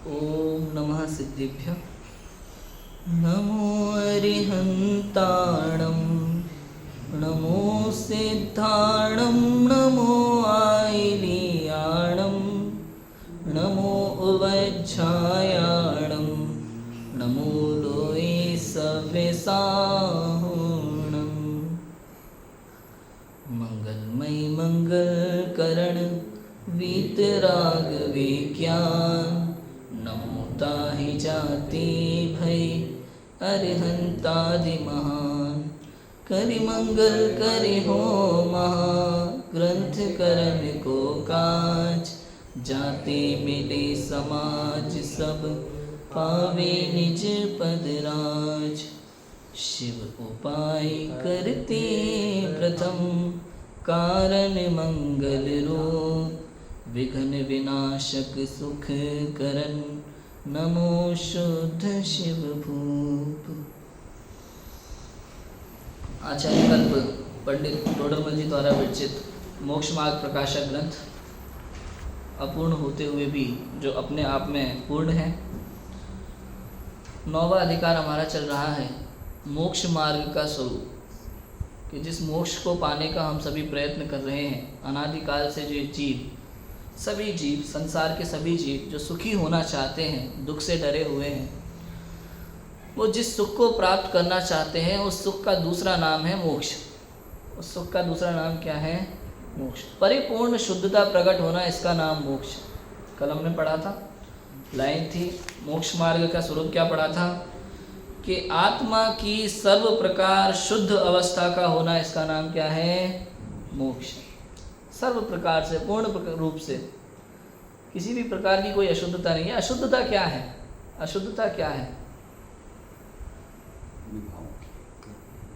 ओम नमः सिद्धिभ्य। नमो अरिहन्ताणं, नमो सिद्धाणं, नमो आयलीयाणं, नमो उवज्झायाणं, नमो लोये सव्यसाहुणं। मंगलमय मंगलकरण वीतराग विज्ञान, नमो ताहि जाति भय अरिहंतादि महान। करि मंगल करि हो महा, ग्रंथ करन को काज। जाति मिले समाज सब, पावे निज पद राज। शिव उपाय करते प्रथम, कारण मंगल रूप। विघ्न विनाशक सुख करन, नमो शुद्ध शिव भूप। आचार्य कल्प पंडित टोडरमल जी द्वारा विरचित मोक्ष मार्ग प्रकाशक ग्रंथ, अपूर्ण होते हुए भी जो अपने आप में पूर्ण है। 9वां अधिकार हमारा चल रहा है मोक्ष मार्ग का स्वरूप, कि जिस मोक्ष को पाने का हम सभी प्रयत्न कर रहे हैं। अनादिकाल से जो जीव, सभी जीव, संसार के सभी जीव जो सुखी होना चाहते हैं, दुख से डरे हुए हैं, वो जिस सुख को प्राप्त करना चाहते हैं, उस सुख का दूसरा नाम है मोक्ष। उस सुख का दूसरा नाम क्या है? मोक्ष। परिपूर्ण शुद्धता प्रकट होना, इसका नाम मोक्ष। कल हमने पढ़ा था, लाइन थी, मोक्ष मार्ग का स्वरूप क्या पढ़ा था कि आत्मा की सर्व प्रकार शुद्ध अवस्था का होना, इसका नाम क्या है? मोक्ष। सर्व प्रकार से, पूर्ण रूप से, किसी भी प्रकार की कोई अशुद्धता नहीं है। अशुद्धता क्या है? अशुद्धता क्या है?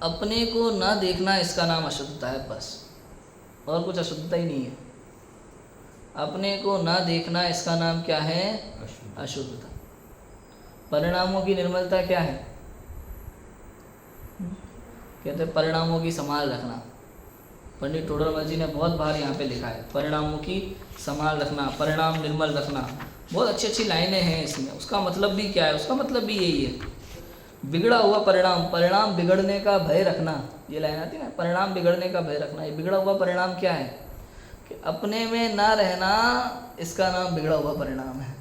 अपने को ना देखना, इसका नाम अशुद्धता है, बस। और कुछ अशुद्धता ही नहीं है। अपने को ना देखना, इसका नाम क्या है? अशुद्धता। परिणामों की निर्मलता क्या है? कहते हैं परिणामों की संभाल रखना। पंडित टोडरमल जी ने बहुत बार यहाँ पे लिखा है, परिणामों की संभाल रखना, परिणाम निर्मल रखना। बहुत अच्छी अच्छी लाइनें हैं इसमें। उसका मतलब भी क्या है? उसका मतलब भी यही है, बिगड़ा हुआ परिणाम, परिणाम बिगड़ने का भय रखना। ये लाइन आती है ना, परिणाम बिगड़ने का भय रखना। ये बिगड़ा हुआ परिणाम क्या है? कि अपने में ना रहना, इसका नाम बिगड़ा हुआ परिणाम है।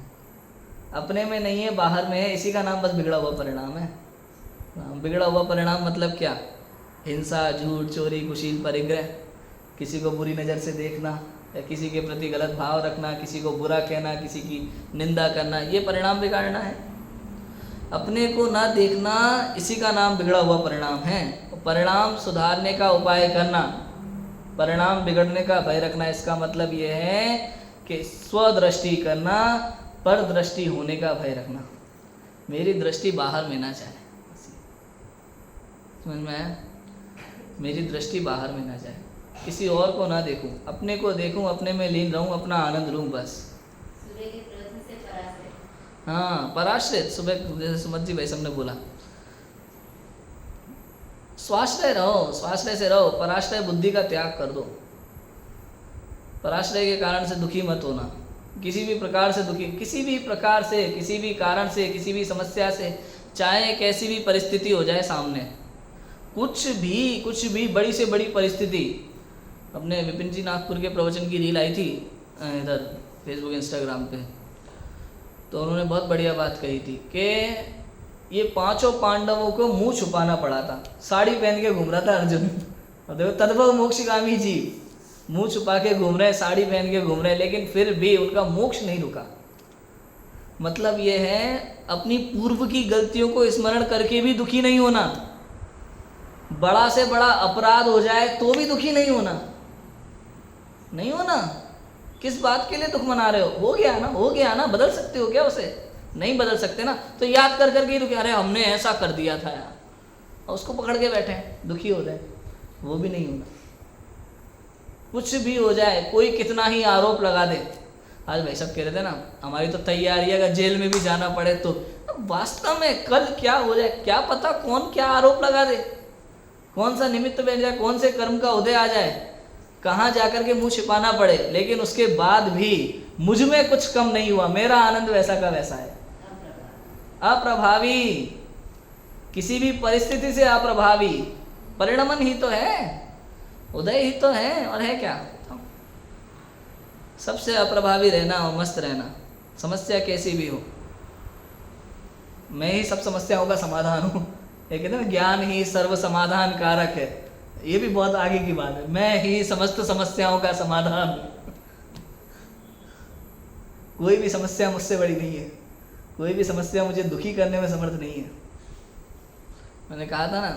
अपने में नहीं है, बाहर में है, इसी का नाम बस बिगड़ा हुआ परिणाम है। बिगड़ा हुआ परिणाम मतलब क्या? हिंसा, झूठ, चोरी, कुशील, परिग्रह, किसी को बुरी नज़र से देखना, या किसी के प्रति गलत भाव रखना, किसी को बुरा कहना, किसी की निंदा करना, ये परिणाम बिगाड़ना है। अपने को ना देखना, इसी का नाम बिगड़ा हुआ परिणाम है। परिणाम सुधारने का उपाय करना, परिणाम बिगड़ने का भय रखना, इसका मतलब ये है कि स्वदृष्टि करना, पर दृष्टि होने का भय रखना। मेरी दृष्टि बाहर में ना जाए, समझ में आया? मेरी दृष्टि बाहर में ना जाए, किसी और को ना देखूं, अपने को देखूं, अपने में लीन रहूं, अपना आनंद लूं, बस। हाँ, पराश्रित, सुबह जैसे सुमत जी भाई सबने बोला, स्वाश्रय रहो, स्वाश्रय से रहो, पराश्रय बुद्धि का त्याग कर दो। पराश्रय के कारण से दुखी मत होना, किसी भी प्रकार से दुखी, किसी भी प्रकार से, किसी भी कारण से, किसी भी समस्या से, चाहे कैसी भी परिस्थिति हो जाए सामने, कुछ भी बड़ी से बड़ी परिस्थिति। अपने विपिन जी नागपुर के प्रवचन की रील आई थी इधर फेसबुक इंस्टाग्राम पे, तो उन्होंने बहुत बढ़िया बात कही थी कि ये 5 पांडवों को मुंह छुपाना पड़ा था। साड़ी पहन के घूम रहा था अर्जुन, और देखो तद्भव मोक्षगामी जी, मुंह छुपा के घूम रहे, साड़ी पहन के घूम रहे, लेकिन फिर भी उनका मोक्ष नहीं रुका। मतलब ये है, अपनी पूर्व की गलतियों को स्मरण करके भी दुखी नहीं होना। बड़ा से बड़ा अपराध हो जाए तो भी दुखी नहीं होना। नहीं होना, किस बात के लिए दुख मना रहे हो? हो गया ना, हो गया ना, बदल सकते हो क्या उसे? नहीं बदल सकते ना, तो याद कर करके दुखी, अरे हमने ऐसा कर दिया था यार, और उसको पकड़ के बैठे हैं, दुखी हो रहे हैं, वो भी नहीं होना। कुछ भी हो जाए, कोई कितना ही आरोप लगा दे। आज भाई सब कह रहे थे ना, हमारी तो तैयारी है, अगर जेल में भी जाना पड़े तो। वास्तव में कल क्या हो जाए, क्या पता कौन क्या आरोप लगा दे, कौन सा निमित्त बन जाए, कौन से कर्म का उदय आ जाए, कहाँ जाकर के मुंह छिपाना पड़े। लेकिन उसके बाद भी मुझ में कुछ कम नहीं हुआ, मेरा आनंद वैसा का वैसा है। अप्रभावी, किसी भी परिस्थिति से अप्रभावी। परिणमन ही तो है, उदय ही तो है, और है क्या? सबसे अप्रभावी रहना और मस्त रहना, समस्या कैसी भी हो। मैं ही सब समस्याओं का समाधान हूँ, ये कहते हैं ना, ज्ञान ही सर्व समाधान कारक है। ये भी बहुत आगे की बात है, मैं ही समस्त समस्याओं का समाधान हूँ। कोई भी समस्या मुझसे बड़ी नहीं है, कोई भी समस्या मुझे दुखी करने में समर्थ नहीं है। मैंने कहा था ना,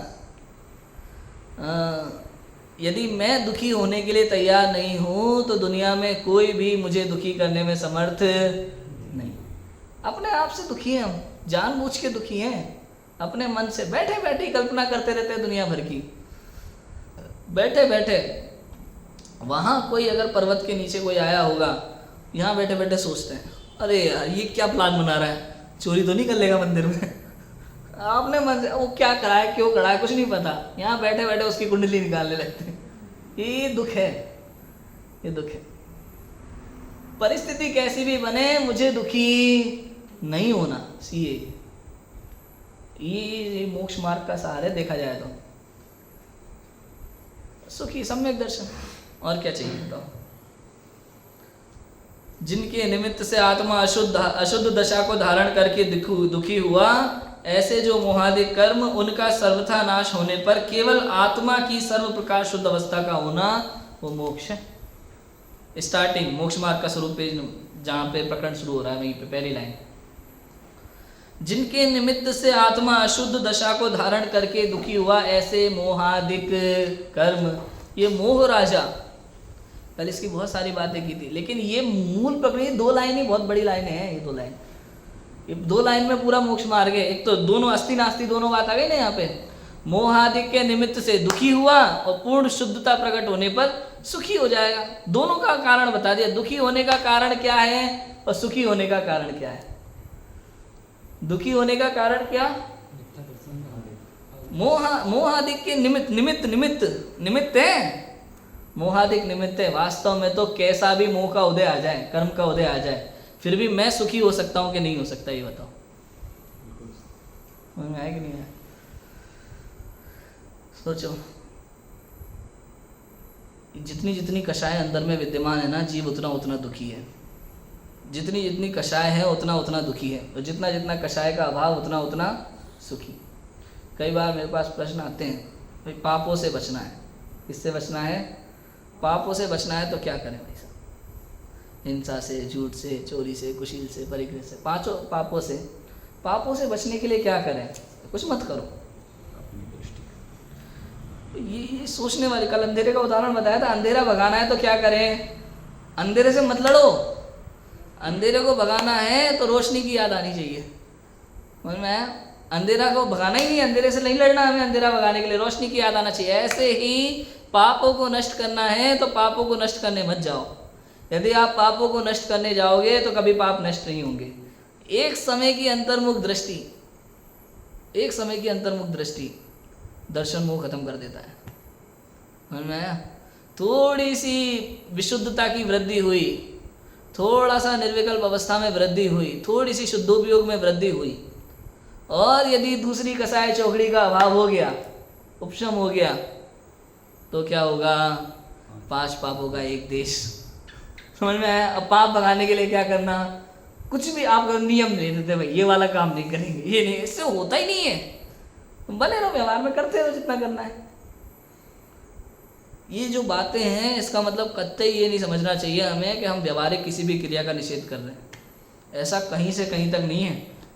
यदि मैं दुखी होने के लिए तैयार नहीं हूँ तो दुनिया में कोई भी मुझे दुखी करने में समर्थ नहीं। अपने आप से दुखी हैं हम, जानबूझ के दुखी हैं, अपने मन से बैठे बैठे कल्पना करते रहते हैं दुनिया भर की। बैठे बैठे वहाँ कोई अगर पर्वत के नीचे कोई आया होगा, यहाँ बैठे बैठे सोचते हैं, अरे यार ये क्या प्लान बना रहा है, चोरी तो नहीं कर लेगा मंदिर में। आपने मन से वो क्या करा है, क्यों करा है, कुछ नहीं पता, यहाँ बैठे बैठे उसकी कुंडली निकालने लगते हैं। ये दुख है, ये दुख है। परिस्थिति कैसी भी बने मुझे दुखी नहीं होना, सीए ये मोक्ष मार्ग का सहारा देखा जाए तो। सुखी सम्यक दर्शन, और क्या चाहिए बताओ। जिनके निमित्त से आत्मा अशुद्ध दशा को धारण करके दुखी हुआ, ऐसे जो मोहादिक कर्म उनका सर्वथा नाश होने पर केवल आत्मा की सर्व प्रकार शुद्ध अवस्था का होना वो मोक्ष है। स्टार्टिंग मोक्ष मार्ग का स्वरूप पेज जहाँ पे प्रकरण शुरू हो रहा है, वहीं पे पहली लाइन, जिनके निमित्त से आत्मा अशुद्ध दशा को धारण करके दुखी हुआ, ऐसे मोहादिक कर्म। ये मोह राजा, पहले इसकी बहुत सारी बातें की थी, लेकिन ये मूल प्रक्रिया 2 लाइन ही बहुत बड़ी लाइनें हैं। ये 2 लाइन, ये 2 लाइन में पूरा मोक्ष मार्ग है। एक तो दोनों अस्थि नास्ति दोनों बात आ गई ना यहाँ पे। मोहादिक के निमित्त से दुखी हुआ और पूर्ण शुद्धता प्रकट होने पर सुखी हो जाएगा। दोनों का कारण बता दिया, दुखी होने का कारण क्या है और सुखी होने का कारण क्या है। दुखी होने का कारण क्या? मोहादिक के निमित्त है। मोहादिक निमित्त है। वास्तव में तो कैसा भी मोह का उदय आ जाए, कर्म का उदय आ जाए, फिर भी मैं सुखी हो सकता हूं कि नहीं हो सकता, ये बताओ। समझ में आया कि नहीं आया? सोचो, जितनी जितनी कषाय अंदर में विद्यमान है ना, जीव उतना उतना दुखी है। जितनी जितनी कषाय है उतना उतना दुखी है, और जितना जितना कषाय का अभाव उतना उतना सुखी। कई बार मेरे पास प्रश्न आते हैं, भाई पापों से बचना है, किससे बचना है? पापों से बचना है तो क्या करें भाई साहब? हिंसा से, झूठ से, चोरी से, कुशील से, परिग्रह से, 5 पापों से बचने के लिए क्या करें? कुछ मत करो। ये सोचने वाली, कल अंधेरे का उदाहरण बताया था, अंधेरा भगाना है तो क्या करें? अंधेरे से मत लड़ो। अंधेरे को भगाना है तो रोशनी की याद आनी चाहिए। समझ में आया? अंधेरा को भगाना ही नहीं, अंधेरे से नहीं लड़ना हमें, अंधेरा भगाने के लिए रोशनी की याद आना चाहिए। ऐसे ही पापों को नष्ट करना है तो पापों को नष्ट करने मत जाओ। यदि आप पापों को नष्ट करने जाओगे तो कभी पाप नष्ट नहीं होंगे। एक समय की अंतर्मुख दृष्टि दर्शन मोह खत्म कर देता है। समझ में आया? थोड़ी सी विशुद्धता की वृद्धि हुई, थोड़ा सा निर्विकल्प अवस्था में वृद्धि हुई, थोड़ी सी शुद्धोपयोग में वृद्धि हुई, और यदि दूसरी कसाय चौकड़ी का अभाव हो गया, उपशम हो गया, तो क्या होगा? 5 पापों का एक देश। समझ में आया? अब पाप भगाने के लिए क्या करना? कुछ भी आप नियम नहीं देते, भाई ये वाला काम नहीं करेंगे, ये नहीं, इससे होता ही नहीं है। तुम बने रहो, व्यवहार में करते रहो जितना करना है। ये जो बातें हैं, इसका मतलब कतई ये नहीं समझना चाहिए हमें कि हम व्यवहारिक किसी भी क्रिया का निषेध कर रहे हैं। ऐसा कहीं से कहीं तक नहीं है।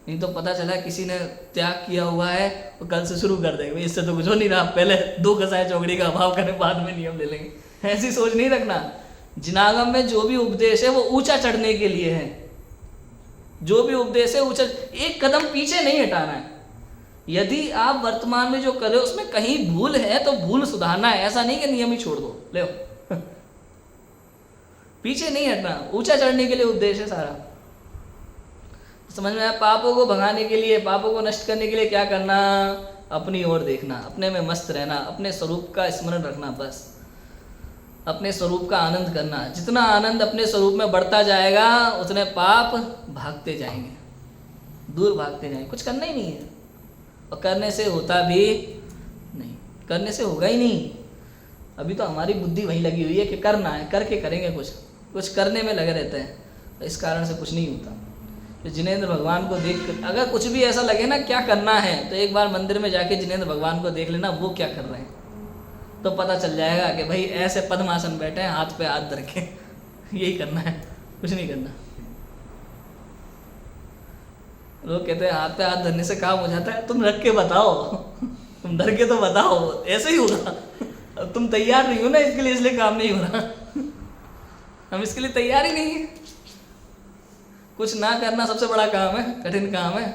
नहीं तो पता चला किसी ने त्याग किया हुआ है तो कल से शुरू कर देंगे, इससे तो कुछ हो नहीं रहा, पहले 2 कसाय चौकड़ी का अभाव करें, बाद में नियम ले लेंगे। ऐसी सोच नहीं रखना। जिनागम में जो भी उपदेश है वो ऊंचा चढ़ने के लिए है। जो भी उपदेश है ऊंचा, एक कदम पीछे नहीं हटाना है। यदि आप वर्तमान में जो कर रहे हो उसमें कहीं भूल है तो भूल सुधारना है। ऐसा नहीं कि नियम ही छोड़ दो, ले पीछे नहीं हटना, ऊंचा चढ़ने के लिए उपदेश है सारा। समझ में आया? पापों को भगाने के लिए, पापों को नष्ट करने के लिए क्या करना? अपनी ओर देखना, अपने में मस्त रहना, अपने स्वरूप का स्मरण रखना, बस अपने स्वरूप का आनंद करना। जितना आनंद अपने स्वरूप में बढ़ता जाएगा उतने पाप भागते जाएंगे। दूर भागते जाएं, कुछ करना ही नहीं है, और करने से होता भी नहीं, करने से होगा ही नहीं। अभी तो हमारी बुद्धि वहीं लगी हुई है कि करना है, करके करेंगे, कुछ करने में लगे रहते हैं, तो इस कारण से कुछ नहीं होता। तो जिनेंद्र भगवान को देख कर अगर कुछ भी ऐसा लगे ना क्या करना है, तो एक बार मंदिर में जाके जिनेंद्र भगवान को देख लेना वो क्या कर रहे हैं, तो पता चल जाएगा कि भाई ऐसे पद्मासन बैठे हैं, हाथ पे हाथ धर के, यही करना है, कुछ नहीं करना। लोग कहते हैं हाथ पे हाथ धरने से काम हो जाता है, तुम रख के बताओ, तुम धर के तो बताओ, ऐसे ही होगा। अब तुम तैयार नहीं हो ना इसके लिए, इसलिए काम नहीं हो रहा। हम इसके लिए तैयार ही नहीं है। कुछ ना करना सबसे बड़ा काम है, कठिन काम है।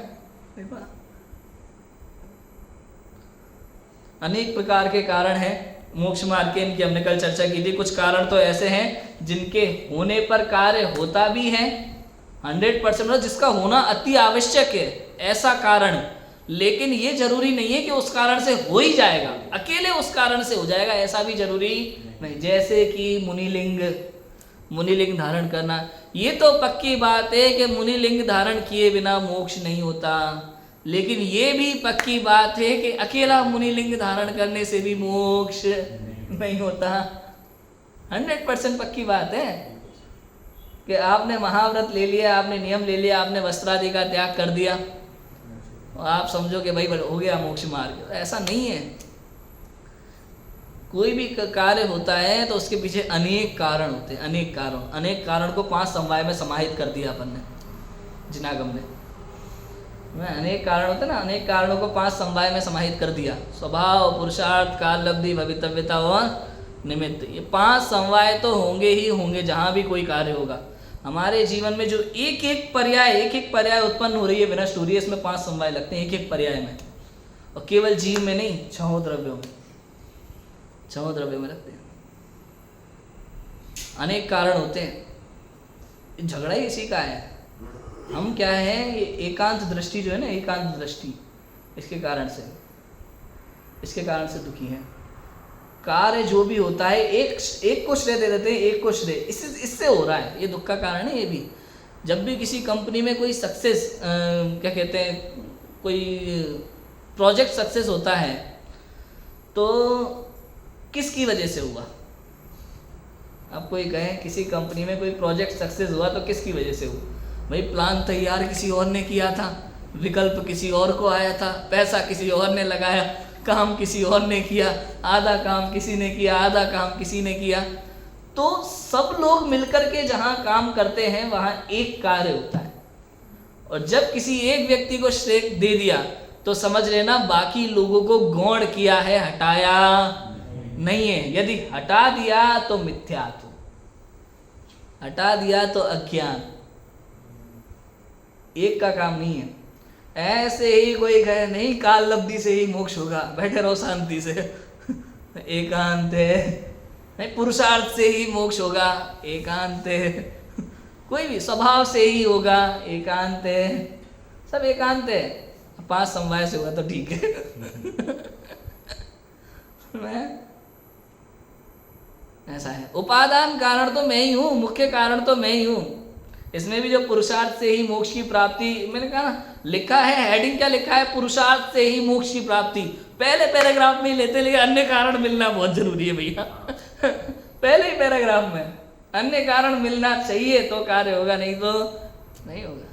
अनेक प्रकार के कारण हैं मोक्ष मार्ग के, इनकी हमने कल चर्चा की थी। कुछ कारण तो ऐसे हैं जिनके होने पर कार्य होता भी है 100%, मतलब जिसका होना अति आवश्यक है, ऐसा कारण, लेकिन ये जरूरी नहीं है कि उस कारण से हो ही जाएगा, अकेले उस कारण से हो जाएगा, ऐसा भी जरूरी नहीं। जैसे कि मुनिलिंग धारण करना, ये तो पक्की बात है कि मुनिलिंग धारण किए बिना मोक्ष नहीं होता, लेकिन ये भी पक्की बात है कि अकेला मुनिलिंग धारण करने से भी मोक्ष नहीं होता। 100% पक्की बात है कि आपने महाव्रत ले लिया, आपने नियम ले लिया, आपने वस्त्रादि का त्याग कर दिया, आप समझो कि भाई हो गया मोक्ष मार्ग, ऐसा नहीं है। कोई भी कार्य होता है तो उसके पीछे अनेक कारण होते हैं, अनेक कारण को 5 समवाय में समाहित कर दिया अपन ने जिनागम ने। अनेक कारण होते हैं ना, अनेक कारणों को 5 समवाय में समाहित कर दिया। स्वभाव, पुरुषार्थ, काल, लब्धि, भवितव्यता और निमित्त, ये 5 समवाय तो होंगे ही होंगे जहाँ भी कोई कार्य होगा। हमारे जीवन में जो एक एक पर्याय उत्पन्न हो रही है, विनष्ट हो रही है, इसमें 5 समवाय लगते हैं एक एक पर्याय में, और केवल जीव में नहीं, 6 द्रव्यों में लगते हैं। अनेक कारण होते हैं, झगड़ा ही इसी का है। हम क्या है, ये एकांत दृष्टि जो है ना, एकांत दृष्टि, इसके कारण से दुखी है। कार्य जो भी होता है एक को श्रेय दे देते हैं, एक को श्रेय, इससे हो रहा है, ये दुख का कारण है। ये भी जब भी किसी कंपनी में कोई सक्सेस क्या कहते हैं, कोई प्रोजेक्ट सक्सेस होता है तो किसकी वजह से हुआ? आप कोई कहें किसी कंपनी में कोई प्रोजेक्ट सक्सेस हुआ तो किसकी वजह से हुआ? भाई प्लान तैयार किसी और ने किया था, विकल्प किसी और को आया था, पैसा किसी और ने लगाया, काम किसी और ने किया, आधा काम किसी ने किया, आधा काम किसी ने किया। तो सब लोग मिलकर के जहाँ काम करते हैं वहाँ एक कार्य होता है, और जब किसी एक व्यक्ति को श्रेय दे दिया तो समझ लेना बाकी लोगों को गौण किया है, हटाया नहीं है। यदि हटा दिया तो मिथ्यात्व, हटा दिया तो अज्ञान, एक का काम नहीं है। ऐसे ही कोई कहे नहीं काल लब्धि से ही मोक्ष होगा, बैठे रहो शांति से, एकांत है, नहीं पुरुषार्थ से ही मोक्ष होगा, एकांत है, कोई भी स्वभाव से ही होगा, एकांत है, सब एकांत है। 5 समवाय से होगा तो ठीक है। ऐसा है। उपादान कारण तो मैं ही हूँ, मुख्य कारण तो मैं ही हूँ। इसमें भी जो पुरुषार्थ से ही मोक्ष की प्राप्ति, मैंने कहा ना, लिखा है, हेडिंग क्या लिखा है, पुरुषार्थ से ही मोक्ष की प्राप्ति। पहले पैराग्राफ में ही लेते, लेकिन अन्य कारण मिलना बहुत जरूरी है भैया। पहले ही पैराग्राफ में अन्य कारण मिलना चाहिए तो कार्य होगा, नहीं तो नहीं होगा।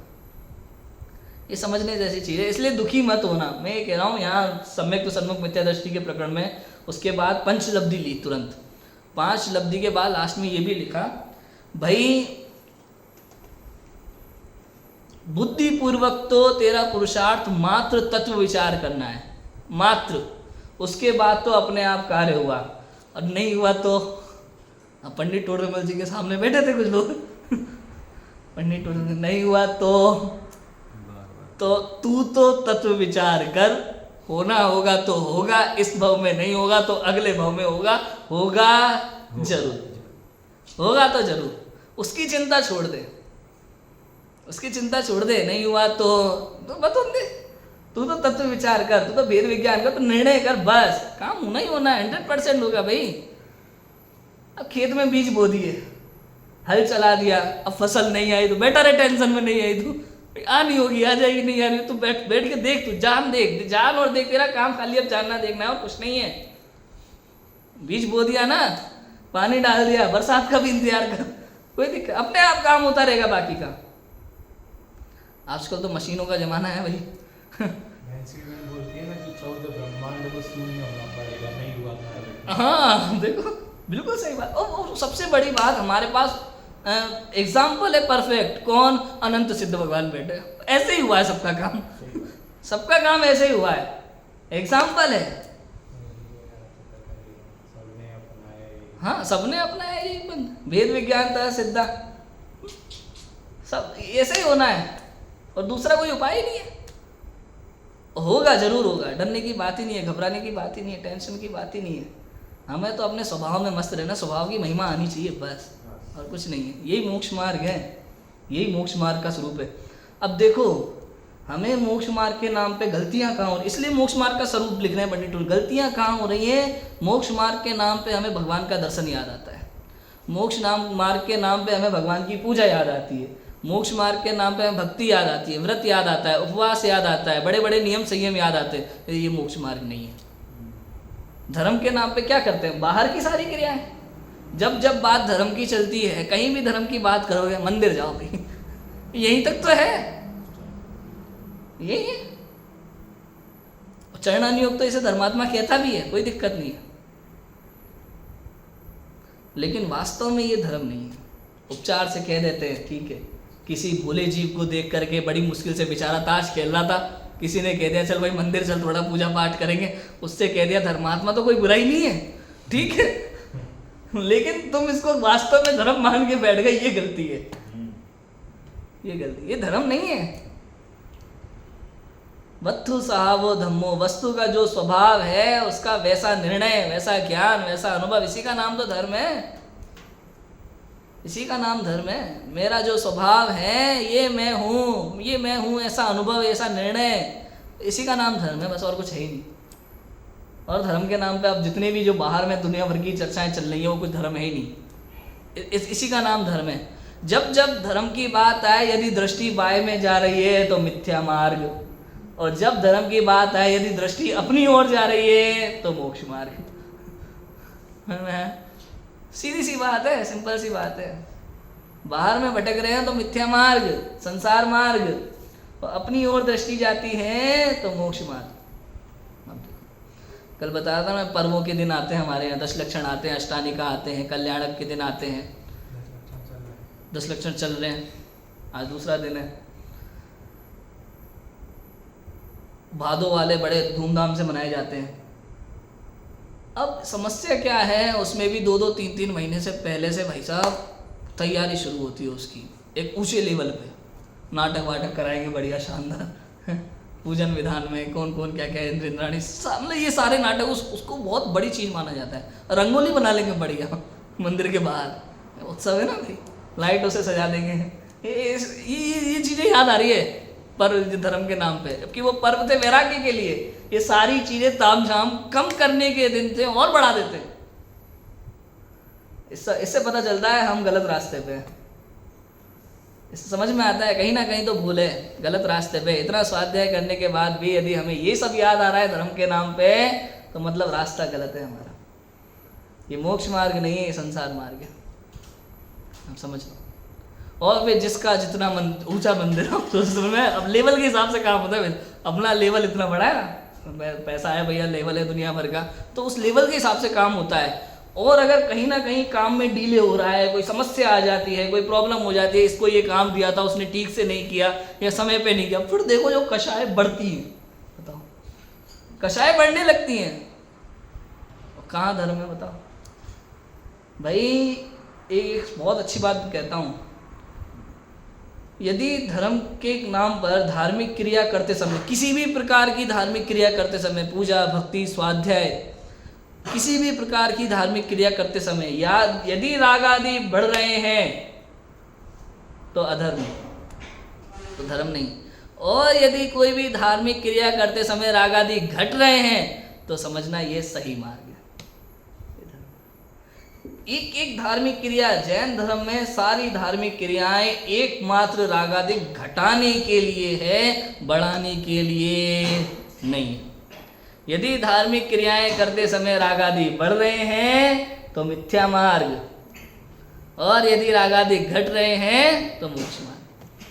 ये समझने जैसी चीज़ है, इसलिए दुखी मत होना। मैं ये कह रहा हूँ, यहाँ सम्यक तो सन्मुख मिथ्या दृष्टि के प्रकरण में उसके बाद पंचलब्धि ली तुरंत। 5 लब्धि के बाद लास्ट में ये भी लिखा, भाई बुद्धि पूर्वक तो तेरा पुरुषार्थ मात्र तत्व विचार करना है, मात्र, उसके बाद तो अपने आप कार्य हुआ, और नहीं हुआ तो पंडित टोडरमल जी के सामने बैठे थे कुछ लोग, पंडित टोडरमल, नहीं हुआ तो तू तो तत्व विचार कर, होना होगा तो होगा, इस भव में नहीं होगा तो अगले भव में होगा, होगा जरूर, होगा तो जरूर। उसकी चिंता छोड़ दे, उसकी चिंता छोड़ दे। नहीं हुआ तो बता दे, तू तो तत्व विचार कर, तू तो भेद विज्ञान कर, तो निर्णय कर, बस काम होना ही होना है, 100% होगा भाई। अब खेत में बीज बो दिए, हल चला दिया, अब फसल नहीं आई तो बेटर है, टेंशन में नहीं आई तो आ नहीं होगी, आ जाएगी, नहीं आ रही तू बैठ बैठ के देख, तू जान देख, जान और देख, तेरा काम खाली अब जानना देखना है और कुछ नहीं है। बीज बो दिया ना, पानी डाल दिया, बरसात का भी इंतजार कर, कोई दिक्कत, अपने आप काम होता रहेगा बाकी का। आजकल तो मशीनों का जमाना है भाई। बोलती है ना कि 14 ब्रह्मांड को शून्य होना पड़ेगा, नहीं हुआ था। हाँ देखो, बिल्कुल सही बात। और सबसे बड़ी बात, हमारे पास एग्जाम्पल है परफेक्ट, कौन? अनंत सिद्ध भगवान बैठे, ऐसे ही हुआ है सबका काम, सबका काम ऐसे ही हुआ है, एग्जाम्पल है। सबने अपनाया, हाँ सबने अपनाया यही भेद विज्ञान था सिद्धा, सब ऐसे ही होना है और दूसरा कोई उपाय ही नहीं है। होगा, जरूर होगा, डरने की बात ही नहीं है, घबराने की बात ही नहीं है, टेंशन की बात ही नहीं है। हमें तो अपने स्वभाव में मस्त रहना, स्वभाव की महिमा आनी चाहिए बस, और कुछ नहीं है। यही मोक्ष मार्ग है, यही मोक्ष मार्ग का स्वरूप है। अब देखो, हमें मोक्ष मार्ग के नाम पे गलतियां कहाँ हो रही, इसलिए मोक्ष मार्ग का स्वरूप लिख रहे हैं पंडित। गलतियां कहाँ हो रही हैं? मोक्ष मार्ग के नाम पे हमें भगवान का दर्शन याद आता है, मोक्ष मार्ग के नाम पे हमें भगवान की पूजा याद आती है, मोक्ष मार्ग के नाम पे हमें भक्ति याद आती है, व्रत याद आता है, उपवास याद आता है, बड़े बड़े नियम संयम याद आते हैं। ये मोक्ष मार्ग नहीं है। धर्म के नाम पे क्या करते हैं? बाहर की सारी क्रियाएं। जब जब बात धर्म की चलती है, कहीं भी धर्म की बात करोगे, मंदिर जाओ भाई, यहीं तक तो है, यही है। चरणानुयोग तो इसे धर्मात्मा कहता भी है, कोई दिक्कत नहीं है, लेकिन वास्तव में ये धर्म नहीं है। उपचार से कह देते हैं ठीक है, किसी भोले जीव को देख करके बड़ी मुश्किल से बेचारा ताश खेल रहा था, किसी ने कह दिया चल भाई मंदिर चल, थोड़ा पूजा पाठ करेंगे, उससे कह दिया धर्मात्मा तो कोई बुराई नहीं है, ठीक है, लेकिन तुम इसको वास्तव में धर्म मान के बैठ गए, ये गलती है, ये गलती, ये धर्म नहीं है। वत्थु सहावो धम्मो, वस्तु का जो स्वभाव है उसका वैसा निर्णय, वैसा ज्ञान, वैसा अनुभव, इसी का नाम तो धर्म है, इसी का नाम धर्म है। मेरा जो स्वभाव है ये मैं हूँ, ये मैं हूँ, ऐसा अनुभव, ऐसा निर्णय, इसी का नाम धर्म है, बस और कुछ है ही नहीं। और धर्म के नाम पे अब जितने भी जो बाहर में दुनिया भर की चर्चाएं चल रही हैं वो कुछ धर्म है ही नहीं, इसी का नाम धर्म है। जब जब धर्म की बात आए, यदि दृष्टि बाएं में जा रही है तो मिथ्या मार्ग, और जब धर्म की बात आए यदि दृष्टि अपनी ओर जा रही है तो मोक्ष मार्ग। सीधी सी बात है, सिंपल सी बात है। बाहर में भटक रहे हैं तो मिथ्या मार्ग, संसार मार्ग, और अपनी ओर दृष्टि जाती है तो मोक्ष मार्ग। कल बताया था मैं, पर्वों के दिन आते हैं हमारे यहाँ, 10 लक्षण आते हैं, अष्टानिका आते हैं, कल्याणक के दिन आते हैं, 10 लक्षण चल रहे हैं, आज दूसरा दिन है। भादों वाले बड़े धूमधाम से मनाए जाते हैं। अब समस्या क्या है, उसमें भी 2-2, 3-3 महीने से पहले से भाई साहब तैयारी शुरू होती है उसकी, एक ऊंचे लेवल पे नाटक वाटक कराएंगे बढ़िया शानदार, पूजन विधान में कौन कौन क्या क्या, इंद्र इंद्राणी, सामने ये सारे नाटक, उसको बहुत बड़ी चीज़ माना जाता है। रंगोली बना लेंगे बढ़िया मंदिर के बाहर, उत्सव है ना भाई, लाइटों से सजा देंगे, ये चीज़ें याद आ रही है पर्व धर्म के नाम पे, जबकि वो पर्व थे वैराग्य के लिए। ये सारी चीजें तामझाम कम करने के दिन थे और बढ़ा देते। इससे पता चलता है हम गलत रास्ते पे हैं, इससे समझ में आता है कहीं ना कहीं तो भूल है, गलत रास्ते पे। इतना स्वाध्याय करने के बाद भी यदि हमें ये सब याद आ रहा है धर्म के नाम पे, तो मतलब रास्ता गलत है हमारा, ये मोक्ष मार्ग नहीं है, ये संसार मार्ग है, हम समझ लो। और फिर जिसका जितना ऊंचा मंदिर हो तो उसमें अब लेवल के हिसाब से काम होता है। अपना लेवल इतना बड़ा है ना, पैसा है भैया, लेवल है दुनिया भर का, तो उस लेवल के हिसाब से काम होता है। और अगर कहीं ना कहीं काम में डिले हो रहा है, कोई समस्या आ जाती है, कोई प्रॉब्लम हो जाती है, इसको ये काम दिया था उसने ठीक से नहीं किया या समय पे नहीं किया, फिर देखो जो कषाय बढ़ती है, बताओ कषाय बढ़ने लगती हैं, कहाँ धर्म है बताओ भाई। एक बहुत अच्छी बात कहता हूँ, यदि धर्म के नाम पर धार्मिक क्रिया करते समय, किसी भी प्रकार की धार्मिक क्रिया करते समय, पूजा भक्ति स्वाध्याय, किसी भी प्रकार की धार्मिक क्रिया करते समय या यदि राग आदि बढ़ रहे हैं तो अधर्म, तो धर्म नहीं। और यदि कोई भी धार्मिक क्रिया करते समय राग आदि घट रहे हैं तो समझना ये सही मार्ग है। एक एक धार्मिक क्रिया, जैन धर्म में सारी धार्मिक क्रियाएं एकमात्र रागादि घटाने के लिए है, बढ़ाने के लिए नहीं। यदि धार्मिक क्रियाएं करते समय रागादि बढ़ रहे हैं तो मिथ्या मार्ग, और यदि रागादि घट रहे हैं तो मोक्ष मार्ग।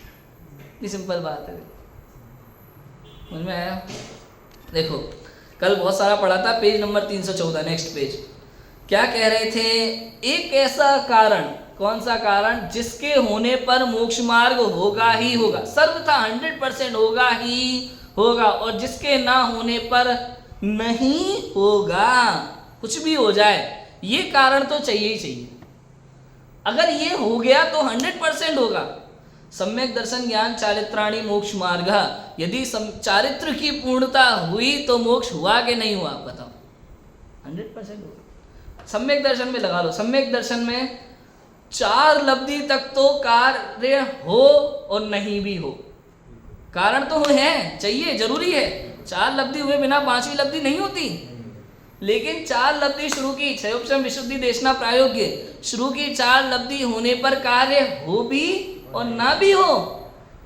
इतनी सिंपल बात है, समझ में आया? देखो कल बहुत सारा पढ़ा था, पेज नंबर 314, नेक्स्ट पेज। क्या कह रहे थे? एक ऐसा कारण, कौन सा कारण? जिसके होने पर मोक्ष मार्ग होगा ही होगा, सर्वथा 100% होगा ही होगा, और जिसके ना होने पर नहीं होगा। कुछ भी हो जाए, ये कारण तो चाहिए ही चाहिए। अगर ये हो गया तो 100% होगा। सम्यक दर्शन ज्ञान चारित्राणि मोक्ष मार्ग। यदि चारित्र की पूर्णता हुई तो मोक्ष हुआ कि नहीं हुआ? बताओ। 100% होगा। सम्यक दर्शन में लगा लो, सम्यक दर्शन में 4 लब्धि तक तो कार्य हो और नहीं भी हो। कारण तो है, चाहिए, जरूरी है। 4 लब्धि हुए बिना 5वीं लब्धि नहीं होती। लेकिन 4 लब्धि शुरू की, क्षयोपशम विशुद्धि देशना प्रायोग्य, शुरू की 4 लब्धि होने पर कार्य हो भी और ना भी हो।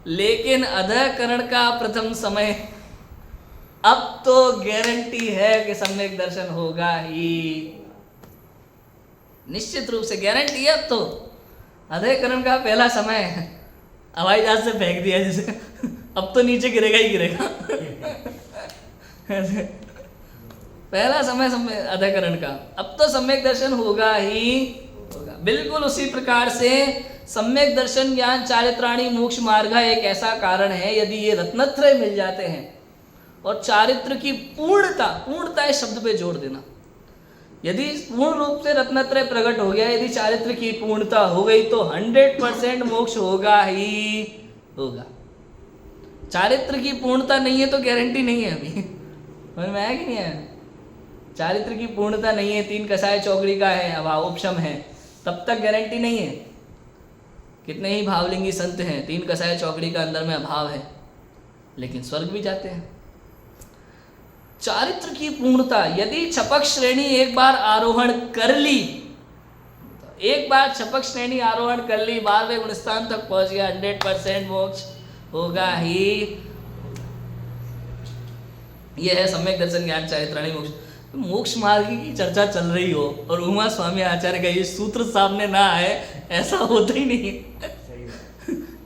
लेकिन अधःकरण का प्रथम समय, अब तो गारंटी है कि सम्यक दर्शन होगा ही, निश्चित रूप से गारंटी है। अब तो अधःकरण का पहला समय हवाई जहाज से फेंक दिया जैसे, अब तो नीचे गिरेगा ही गिरेगा। पहला समय अधःकरण का, अब तो सम्यक दर्शन होगा ही होगा। बिल्कुल उसी प्रकार से सम्यक दर्शन ज्ञान चारित्राणि मोक्ष मार्ग एक ऐसा कारण है। यदि ये रत्नत्रय मिल जाते हैं और चारित्र की पूर्णता, पूर्णता इस शब्द पे जोड़ देना, यदि पूर्ण रूप से रत्नत्रय प्रकट हो गया, यदि चारित्र की पूर्णता हो गई तो 100% मोक्ष होगा ही होगा। चारित्र की पूर्णता नहीं है तो गारंटी नहीं है। अभी समझ में आया कि नहीं आया? चारित्र की पूर्णता नहीं है, 3 कसाय चौकड़ी का है, अभाव उपशम है, तब तक गारंटी नहीं है। कितने ही भावलिंगी संत हैं, 3 कसाय चौकड़ी का अंदर में अभाव है, लेकिन स्वर्ग भी जाते हैं। चारित्र की पूर्णता, यदि छपक श्रेणी एक बार आरोहण कर ली, एक बार छपक श्रेणी आरोहण कर ली, 12वें गुणस्थान तक पहुंच गया, 100% मोक्ष होगा ही। यह है सम्यक दर्शन ज्ञान चारित्राणि मोक्ष। मोक्ष मार्ग की चर्चा चल रही हो और उमा स्वामी आचार्य का ये सूत्र सामने ना आए, ऐसा होता ही नहीं।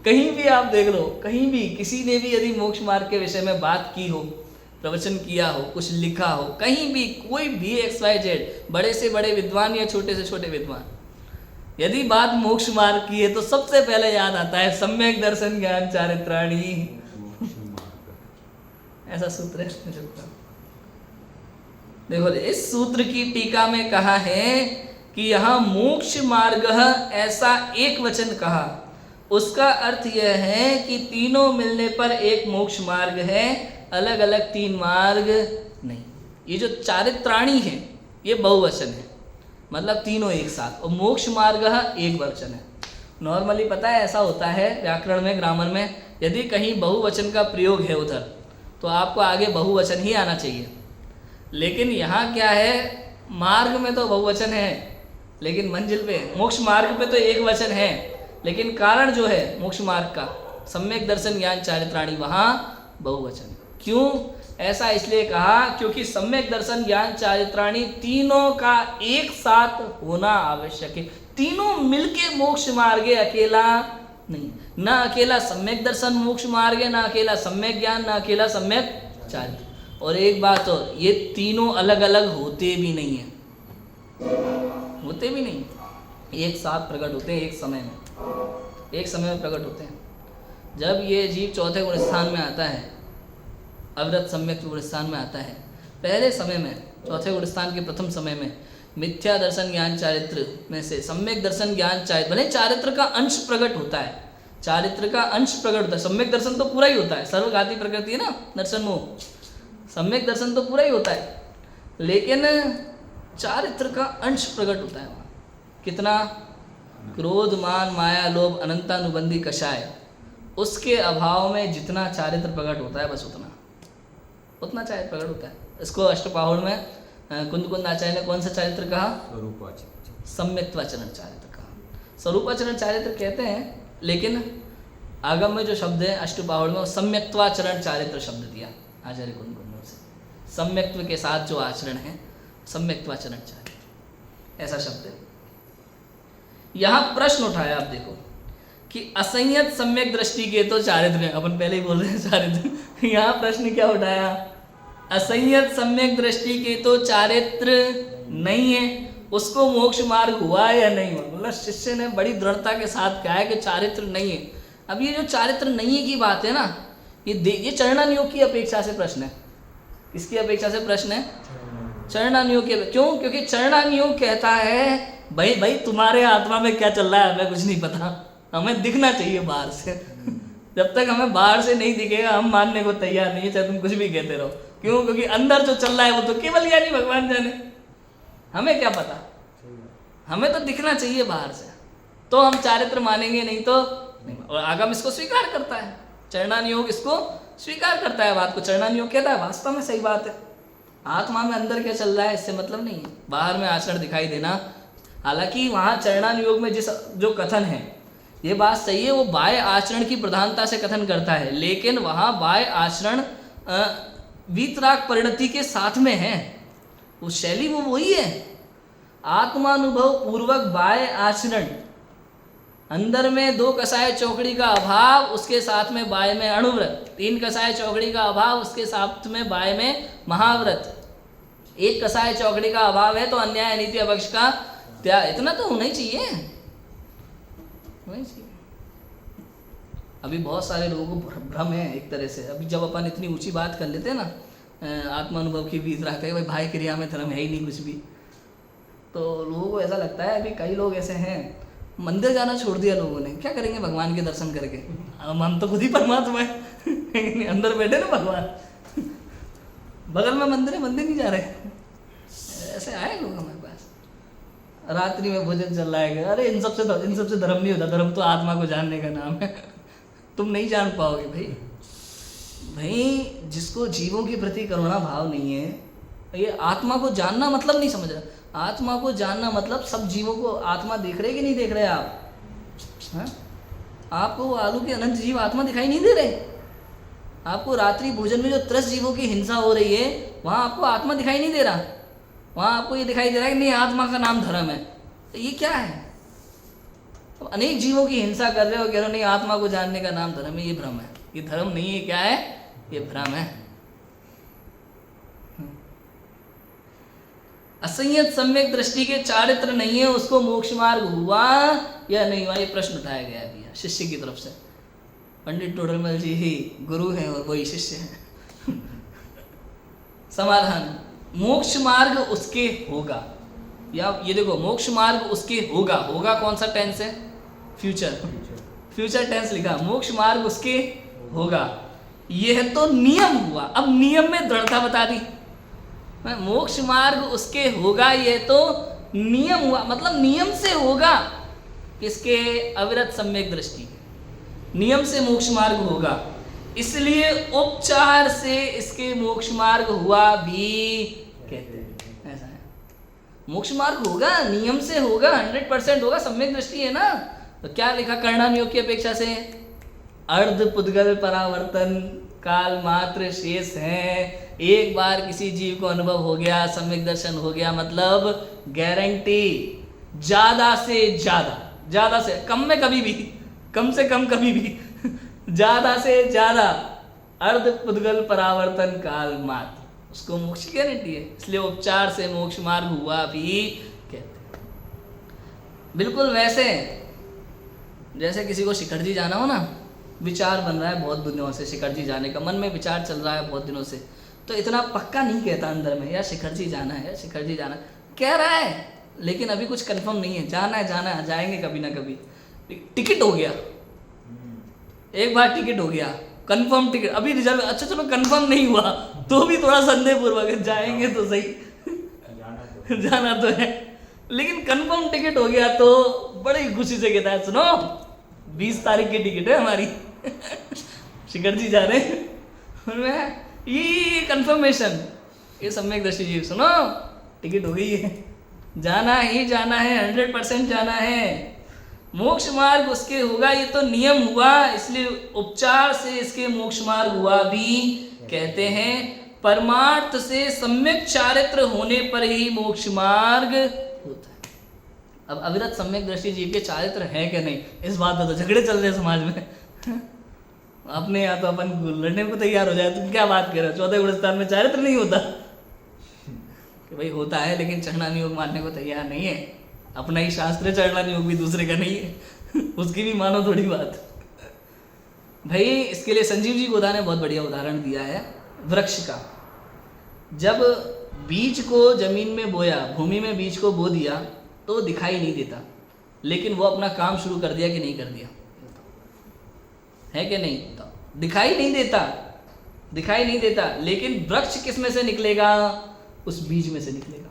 कहीं भी आप देख लो, कहीं भी किसी ने भी यदि मोक्ष मार्ग के विषय में बात की हो, प्रवचन किया हो, कुछ लिखा हो, कहीं भी कोई भी XYZ, बड़े से बड़े विद्वान या छोटे से छोटे विद्वान, यदि बात मोक्ष मार्ग की है तो सबसे पहले याद आता है सम्यक दर्शन ज्ञान चारित्राणि, ऐसा सूत्र है। देखो इस सूत्र की टीका में कहा है कि यहाँ मोक्ष मार्ग ऐसा एक वचन कहा, उसका अर्थ यह है कि तीनों मिलने पर एक मोक्ष मार्ग है, अलग अलग 3 मार्ग नहीं। ये जो चारित्राणि है ये बहुवचन है, मतलब तीनों एक साथ, और मोक्ष मार्ग एक वचन है। नॉर्मली पता है ऐसा होता है व्याकरण में, ग्रामर में, यदि कहीं बहुवचन का प्रयोग है उधर तो आपको आगे बहुवचन ही आना चाहिए। लेकिन यहाँ क्या है, मार्ग में तो बहुवचन है, लेकिन मंजिल पे मोक्ष मार्ग पे तो एक वचन है, लेकिन कारण जो है मोक्ष मार्ग का सम्यक दर्शन ज्ञान चारित्राणि, वहाँ बहुवचन। क्यों ऐसा? इसलिए कहा क्योंकि सम्यक दर्शन ज्ञान चारित्राणि तीनों का एक साथ होना आवश्यक है। तीनों मिलके मोक्ष मार्ग है, अकेला नहीं। ना अकेला सम्यक दर्शन मोक्ष मार्ग है, ना अकेला सम्यक ज्ञान, ना अकेला सम्यक चारित्र। और एक बात और, ये तीनों अलग अलग होते भी नहीं है, होते भी नहीं, एक साथ प्रकट होते हैं, एक समय में प्रकट होते हैं। जब ये जीव 4थे गुणस्थान में आता है, अविरत सम्यक गुणस्थान में आता है, पहले समय में 4थे गुणस्थान के प्रथम समय में मिथ्या दर्शन ज्ञान चारित्र में से सम्यक दर्शन ज्ञान चारित्र, भले चारित्र का अंश प्रकट होता है, चारित्र का अंश प्रकट होता है, सम्यक दर्शन तो पूरा ही होता है, सर्वघाती प्रकृति है ना दर्शन मोह, सम्यक दर्शन तो पूरा ही होता है, लेकिन चारित्र का अंश प्रकट होता है वहाँ। कितना? क्रोध मान माया लोभ अनंतानुबंधी कषाय, उसके अभाव में जितना चारित्र प्रकट होता है बस उतना चारित्र प्रकट होता है। इसको अष्टपाहुड़ में कुंद आचार्य ने कौन सा चारित्र कहा? सम्यक्त्वाचरण चारित्र कहा। स्वरूपाचरण चारित्र कहते हैं, लेकिन आगम में जो शब्द है अष्टबाहुड़ में, वो सम्यक्त्वाचरण चारित्र शब्द दिया आचार्य कुंद से। सम्यक्त्व के साथ जो आचरण है, सम्यक्त्वाचरण चारित्र ऐसा शब्द है। यहाँ प्रश्न उठाया आप देखो कि असंयत सम्यक दृष्टि के तो चारित्र है, अपन पहले ही बोल रहे हैं चारित्र। यहाँ प्रश्न क्या उठाया, असंयत सम्यक दृष्टि के तो चारित्र नहीं है, उसको मोक्ष मार्ग हुआ या नहीं हुआ। मतलब शिष्य ने बड़ी दृढ़ता के साथ कहा है कि चारित्र नहीं है। अब ये जो चारित्र नहीं है की बात है ना, ये चरणानुयोग की अपेक्षा से प्रश्न है। किसकी अपेक्षा से प्रश्न है? चरणानुयोग के। क्यों? क्योंकि चरणानुयोग कहता है भाई तुम्हारे आत्मा में क्या चल रहा है हमें कुछ नहीं पता, हमें दिखना चाहिए बाहर से। जब तक हमें बाहर से नहीं दिखेगा हम मानने को तैयार नहीं है, चाहे तुम कुछ भी कहते रहो। क्यों? क्योंकि अंदर जो चल रहा है वो तो केवल ज्ञानी भगवान जाने, हमें क्या पता। हमें तो दिखना चाहिए बाहर से, तो हम चारित्र मानेंगे, नहीं तो नहीं। और आगम इसको स्वीकार करता है, चरणानुयोग इसको स्वीकार करता है बात को। चरणानुयोग कहता है वास्तव में सही बात है, आत्मा में अंदर क्या चल रहा है इससे मतलब नहीं है, बाहर में आचरण दिखाई देना। हालांकि वहाँ चरणानुयोग में जो कथन है ये बात सही है, वो बाह्य आचरण की प्रधानता से कथन करता है, लेकिन वहाँ बाह्य आचरण वीतराग परिणति के साथ में है, वो शैली वो वही है। आत्मानुभव पूर्वक बाह्य आचरण, अंदर में 2 कसाय चौकड़ी का अभाव, उसके साथ में बाह्य में अणुव्रत, 3 कसाय चौकड़ी का अभाव, उसके साथ में बाह्य में महाव्रत, 1 कसाय चौकड़ी का अभाव है तो अन्याय अनीति अवक्ष का त्याग। इतना तो होना ही चाहिए, होना ही चाहिए। अभी बहुत सारे लोगों को भ्रम है एक तरह से। अभी जब अपन इतनी ऊंची बात कर लेते हैं ना आत्मानुभव की बीत रखते हैं, भाई क्रिया में धर्म है ही नहीं कुछ भी, तो लोगों को ऐसा लगता है। अभी कई लोग ऐसे हैं, मंदिर जाना छोड़ दिया लोगों ने, क्या करेंगे भगवान के दर्शन करके, हम तो खुद ही परमात्मा है। अंदर बैठे ना भगवान, बगल में मंदिर है, मंदिर नहीं जा रहे। ऐसे आए लोग हमारे पास, रात्रि में भोजन चल रहा है, अरे इन सबसे धर्म नहीं होता, धर्म तो आत्मा को जानने का नाम है। तुम नहीं जान पाओगे भाई। जिसको जीवों के प्रति करुणा भाव नहीं है, ये आत्मा को जानना मतलब नहीं समझ रहा। आत्मा को जानना मतलब सब जीवों को आत्मा देख रहे कि नहीं देख रहे आप? हाँ? आपको वो आलू के अनंत जीव आत्मा दिखाई नहीं दे रहे? आपको रात्रि भोजन में जो 30 जीवों की हिंसा हो रही है, वहाँ आपको आत्मा दिखाई नहीं दे रहा। वहाँ आपको ये दिखाई दे रहा है कि नहीं आत्मा का नाम धर्म है। तो ये क्या है? तो अनेक जीवों की हिंसा कर रहे हो, कह रहे हो नहीं आत्मा को जानने का नाम धर्म है। ये भ्रम है, ये धर्म नहीं है। क्या है? ये भ्रम है। असंयत सम्यक दृष्टि के चारित्र नहीं है, उसको मोक्ष मार्ग हुआ या नहीं हुआ, ये प्रश्न उठाया गया अभी शिष्य की तरफ से। पंडित टोडरमल जी ही गुरु हैं और वही शिष्य हैं। समाधान, मोक्ष मार्ग उसके होगा, या ये देखो मोक्ष मार्ग उसके होगा। होगा कौन सा टेंस है? फ्यूचर टेंस लिखा। मोक्ष मार्ग उसके होगा, यह तो नियम हुआ। अब नियम में दृढ़ता बता दी। मोक्ष मार्ग उसके होगा, यह तो नियम हुआ, मतलब नियम से होगा। किसके? अविरत सम्यक दृष्टि, नियम से मोक्ष मार्ग होगा, इसलिए उपचार से इसके मोक्ष मार्ग हुआ भी कहते हैं। ऐसा है, मोक्ष मार्ग होगा, नियम से होगा, 100% होगा, सम्यक दृष्टि है ना। तो क्या लिखा कर्णानुयोग की अपेक्षा से? अर्ध पुद्गल परावर्तन काल मात्र शेष है। एक बार किसी जीव को अनुभव हो गया, सम्यक दर्शन हो गया, मतलब गारंटी। ज्यादा से कम में कभी भी, कम से कम कभी भी, ज्यादा से ज्यादा अर्ध पुद्गल परावर्तन काल मात्र, उसको मोक्ष की गारंटी है। इसलिए उपचार से मोक्ष मार्ग हुआ भी कहते हैं। बिल्कुल वैसे जैसे किसी को शिखर जी जाना हो ना, विचार बन रहा है बहुत दिनों से शिखर जी जाने का, मन में विचार चल रहा है बहुत दिनों से, तो इतना पक्का नहीं कहता अंदर में यार शिखर जी जाना है, शिखर जी जाना कह रहा है, लेकिन अभी कुछ कंफर्म नहीं है। जाना है, जाएंगे कभी ना कभी। टिकट हो गया, एक बार टिकट हो गया, कंफर्म टिकट, अभी रिजर्व, अच्छा चलो कंफर्म नहीं हुआ तो भी थोड़ा संदेह पूर्वक जाएंगे तो सही, जाना तो है, लेकिन कंफर्म टिकट हो गया तो बड़ी खुशी से कहता है सुनो 20 तारीख की टिकट है हमारी, शिखर जी जा रहे हैं। ये कंफर्मेशन, ये सम्यक दृष्टि जी, सुनो टिकट हो गई है, जाना ही जाना है, 100% जाना है। मोक्ष मार्ग उसके होगा, ये तो नियम हुआ, इसलिए उपचार से इसके मोक्ष मार्ग हुआ भी कहते हैं। परमार्थ से सम्यक चारित्र होने पर ही मोक्ष मार्ग होता है। अब अविरत सम्यक दृष्टि जीव के चारित्र है कि नहीं, इस बात पर तो झगड़े चल रहे हैं समाज में। अपने या तो अपन लड़ने को तैयार हो जाए, तुम क्या बात कर रहे हो, चौथे गुणस्थान में चारित्र नहीं होता? कि भाई होता है, लेकिन चरणानी योग मानने को तैयार नहीं है। अपना ही शास्त्र है, चरणानी योग भी दूसरे का नहीं है। उसकी भी मानो थोड़ी बात। भाई इसके लिए संजीव जी गोदा ने बहुत बढ़िया उदाहरण दिया है वृक्ष का। जब बीज को जमीन में बोया, भूमि में बीज को बो दिया तो दिखाई नहीं देता, लेकिन वो अपना काम शुरू कर दिया कि नहीं कर दिया? है कि नहीं? तो दिखाई नहीं देता, दिखाई नहीं देता, लेकिन वृक्ष किस में से निकलेगा? उस बीज में से निकलेगा।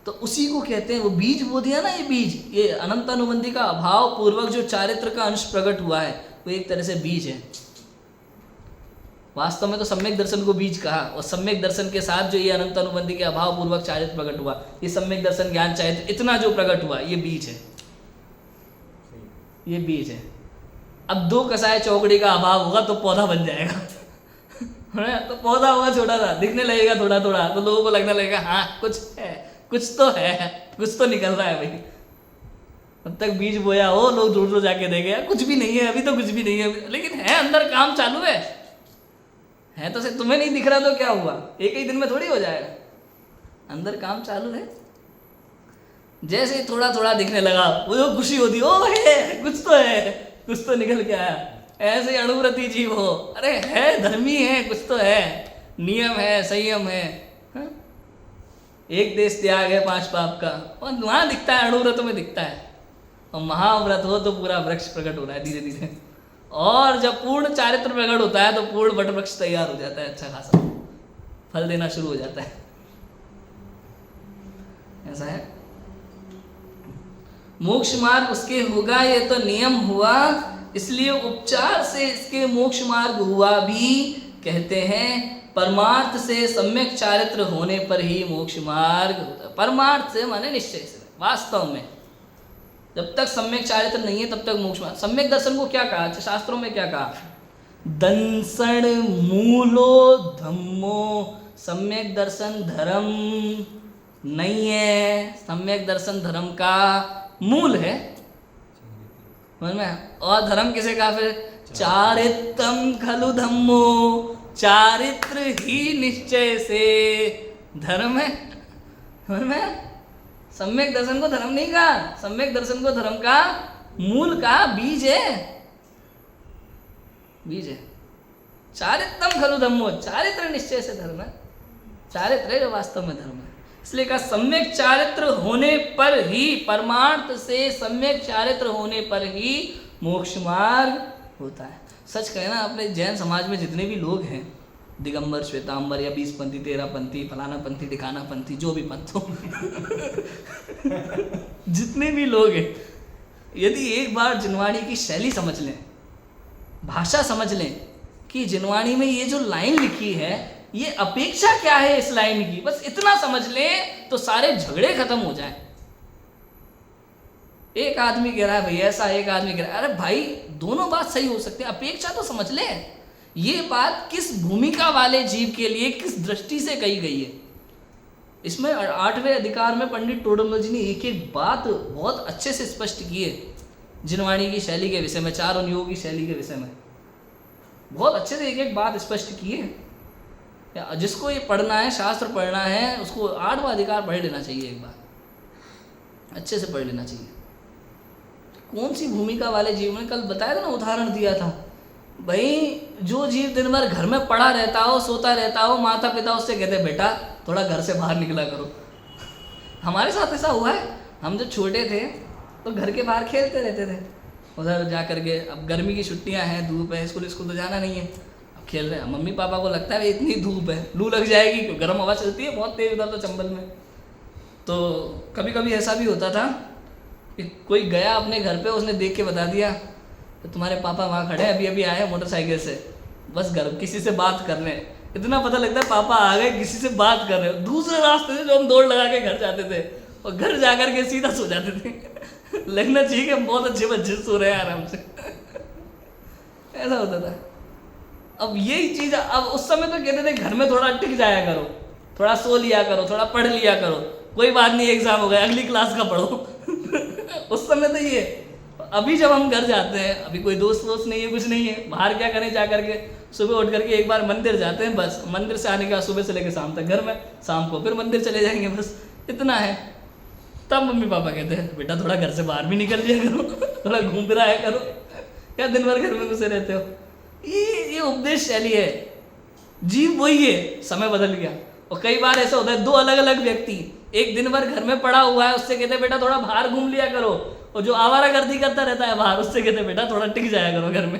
तो उसी को कहते हैं, वो बीज बो दिया ना, ये बीज, ये अनंत अनुबंधी का अभाव पूर्वक जो चारित्र का अंश प्रकट हुआ है, वो एक तरह से बीज है। वास्तव में तो सम्यक दर्शन को बीज कहा, और सम्यक दर्शन के साथ जो ये अनंत अनुबंधी के अभाव पूर्वक चारित्र प्रकट हुआ, ये सम्यक दर्शन ज्ञान चारित्र इतना जो प्रकट हुआ, ये बीज है, ये बीज है। अब दो कसाय चौकड़ी का अभाव होगा तो पौधा बन जाएगा। है तो पौधा होगा छोटा सा, दिखने लगेगा थोड़ा थोड़ा, तो लोगों को लगने लगेगा हाँ कुछ है, कुछ तो है, कुछ तो निकल रहा है भाई। तब तक बीज बोया हो, लोग दूर दूर जाके देखे कुछ भी नहीं है, अभी तो कुछ भी नहीं है, लेकिन है, अंदर काम चालू है तो सिर्फ तुम्हें नहीं दिख रहा तो क्या हुआ, एक ही दिन में थोड़ी हो जाएगा, अंदर काम चालू है। जैसे ही थोड़ा थोड़ा दिखने लगा, वो जो खुशी होती, ओ है कुछ तो है, कुछ तो निकल के आया। ऐसे ही अणुव्रती जीव हो, अरे है, धर्मी है, कुछ तो है, नियम है, संयम है, हा? एक देश त्याग है 5 पाप का, और वहां दिखता है, अणुव्रत में दिखता है। और महाव्रत हो तो पूरा वृक्ष प्रकट हो रहा है धीरे धीरे, और जब पूर्ण चारित्र प्रकट होता है तो पूर्ण वट वृक्ष तैयार हो जाता है, अच्छा खासा फल देना शुरू हो जाता है। ऐसा है। मोक्ष मार्ग उसके होगा, ये तो नियम हुआ, इसलिए उपचार से इसके मोक्ष मार्ग हुआ भी कहते हैं। परमार्थ से सम्यक चारित्र होने पर ही मोक्ष मार्ग होता है। परमार्थ से माने निश्चय से, वास्तव में जब तक सम्यक चारित्र नहीं है तब तक मोक्ष मार्ग। सम्यक दर्शन को क्या कहा? शास्त्रों में क्या कहा? दंसण मूलो धम्मो। सम्यक दर्शन धर्म नहीं है, सम्यक दर्शन धर्म का मूल है, समझ में? और धर्म किसे कहा फिर? चारित्रम खलु धम्मो, चारित्र ही निश्चय से धर्म है, समझ में? सम्यक दर्शन को धर्म नहीं कहा, सम्यक दर्शन को धर्म का मूल कहा, बीज है, बीज है। चारित्रम खलु धम्मो, चारित्र निश्चय से धर्म है, चारित्र है जो वास्तव में धर्म है। इसलिए कहा सम्यक चारित्र होने पर ही, परमार्थ से सम्यक चारित्र होने पर ही मोक्ष मार्ग होता है। सच कहे ना, अपने जैन समाज में जितने भी लोग हैं, दिगंबर, श्वेतांबर या 20 पंथी, 13 पंथी, फलाना पंथी, ढिकाना पंथी, जो भी पंथ हो जितने भी लोग हैं, यदि एक बार जिनवाणी की शैली समझ लें, भाषा समझ लें कि जिनवाणी में ये जो लाइन लिखी है ये अपेक्षा क्या है इस लाइन की, बस इतना समझ लें तो सारे झगड़े खत्म हो जाएं। एक आदमी कह रहा है भाई ऐसा, एक आदमी कह रहा है, अरे भाई दोनों बात सही हो सकती है, अपेक्षा तो समझ लें। ये बात किस भूमिका वाले जीव के लिए किस दृष्टि से कही गई है। इसमें 8वें अधिकार में पंडित टोडरमल जी ने एक एक बात बहुत अच्छे से स्पष्ट की है जिनवाणी की शैली के विषय में, 4 अनुयोग की शैली के विषय में बहुत अच्छे से एक एक बात स्पष्ट की है। जिसको ये पढ़ना है, शास्त्र पढ़ना है, उसको 8वां अधिकार पढ़ लेना चाहिए, एक बार अच्छे से पढ़ लेना चाहिए। कौन सी भूमिका वाले जीव ने, कल बताया था ना, उदाहरण दिया था भाई, जो जीव दिन भर घर में पड़ा रहता हो, सोता रहता हो, माता पिता उससे कहते बेटा थोड़ा घर से बाहर निकला करो। हमारे साथ ऐसा हुआ है, हम जब छोटे थे तो घर के बाहर खेलते रहते थे, उधर जा करके। अब गर्मी की छुट्टियां हैं, धूप है, स्कूल तो जाना नहीं है, अब खेल रहे हैं। मम्मी पापा को लगता है इतनी धूप है, लू लग जाएगी, क्यों गर्म हवा चलती है बहुत तेज उधर तो चंबल में। तो कभी कभी ऐसा भी होता था कि कोई गया अपने घर पे, उसने देख के बता दिया तो तुम्हारे पापा वहाँ खड़े हैं, अभी अभी आए मोटरसाइकिल से, बस घर किसी से बात कर रहे हैं। इतना पता लगता है पापा आ गए, किसी से बात कर रहे हो। दूसरे रास्ते से जो हम दौड़ लगा के घर जाते थे, और घर जाकर के सीधा सो जाते थे। लगना चाहिए कि हम बहुत अच्छे बच्चे सो रहे हैं आराम से। ऐसा होता था। अब यही चीज, अब उस समय तो कहते थे घर में थोड़ा टिक जाया करो, थोड़ा सो लिया करो, थोड़ा पढ़ लिया करो, कोई बात नहीं, एग्जाम हो गया अगली क्लास का पढ़ो। उस समय तो ये। अभी जब हम घर जाते हैं, अभी कोई दोस्त वोस्त नहीं है, कुछ नहीं है, बाहर क्या करें, जा करके सुबह उठ करके एक बार मंदिर जाते हैं, बस मंदिर से आने का सुबह से लेकर शाम तक घर में, शाम को फिर मंदिर चले जाएंगे, बस इतना है। तब मम्मी पापा कहते हैं बेटा थोड़ा घर से बाहर भी निकल लिया करो, थोड़ा घूम फिर आया करो, क्या दिन भर घर में घुसे रहते हो। ये उपदेश शैली है। जीव वही है, समय बदल गया। और कई बार ऐसा होता है, दो अलग अलग व्यक्ति, एक दिन भर घर में पड़ा हुआ है, उससे कहते बेटा थोड़ा बाहर घूम लिया करो, और जो आवारागर्दी करता रहता है बाहर, उससे कहते बेटा थोड़ा टिक जाया करो घर में।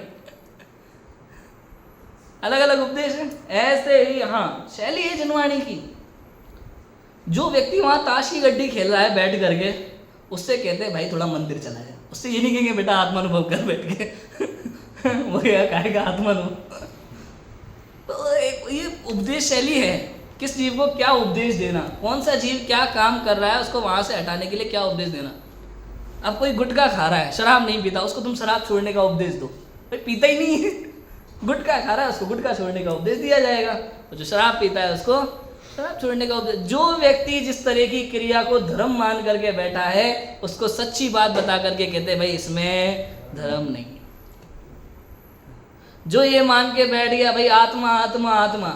अलग अलग उपदेश है। ऐसे ही हाँ शैली है जिनवाणी की। जो व्यक्ति वहां ताश की गड्डी खेल रहा है बैठ करके, उससे कहते हैं भाई थोड़ा मंदिर चला जाए। उससे ये नहीं कहेंगे बेटा आत्मानुभव कर बैठ के। वो क्या कहेगा आत्मानुभव। तो ये उपदेश शैली है, किस जीव को क्या उपदेश देना, कौन सा जीव क्या काम कर रहा है, उसको वहां से हटाने के लिए क्या उपदेश देना। अब कोई गुटखा खा रहा है, शराब नहीं पीता, उसको तुम शराब छोड़ने का उपदेश दो। भाई पीता ही नहीं है, गुटखा खा रहा है, उसको गुटखा छोड़ने का उपदेश दिया जाएगा। और जो शराब पीता है उसको शराब छोड़ने का उपदेश। जो व्यक्ति जिस तरह की क्रिया को धर्म मान करके बैठा है, उसको सच्ची बात बता करके कहते हैं भाई इसमें धर्म नहीं। जो ये मान के बैठ गया भाई आत्मा आत्मा आत्मा,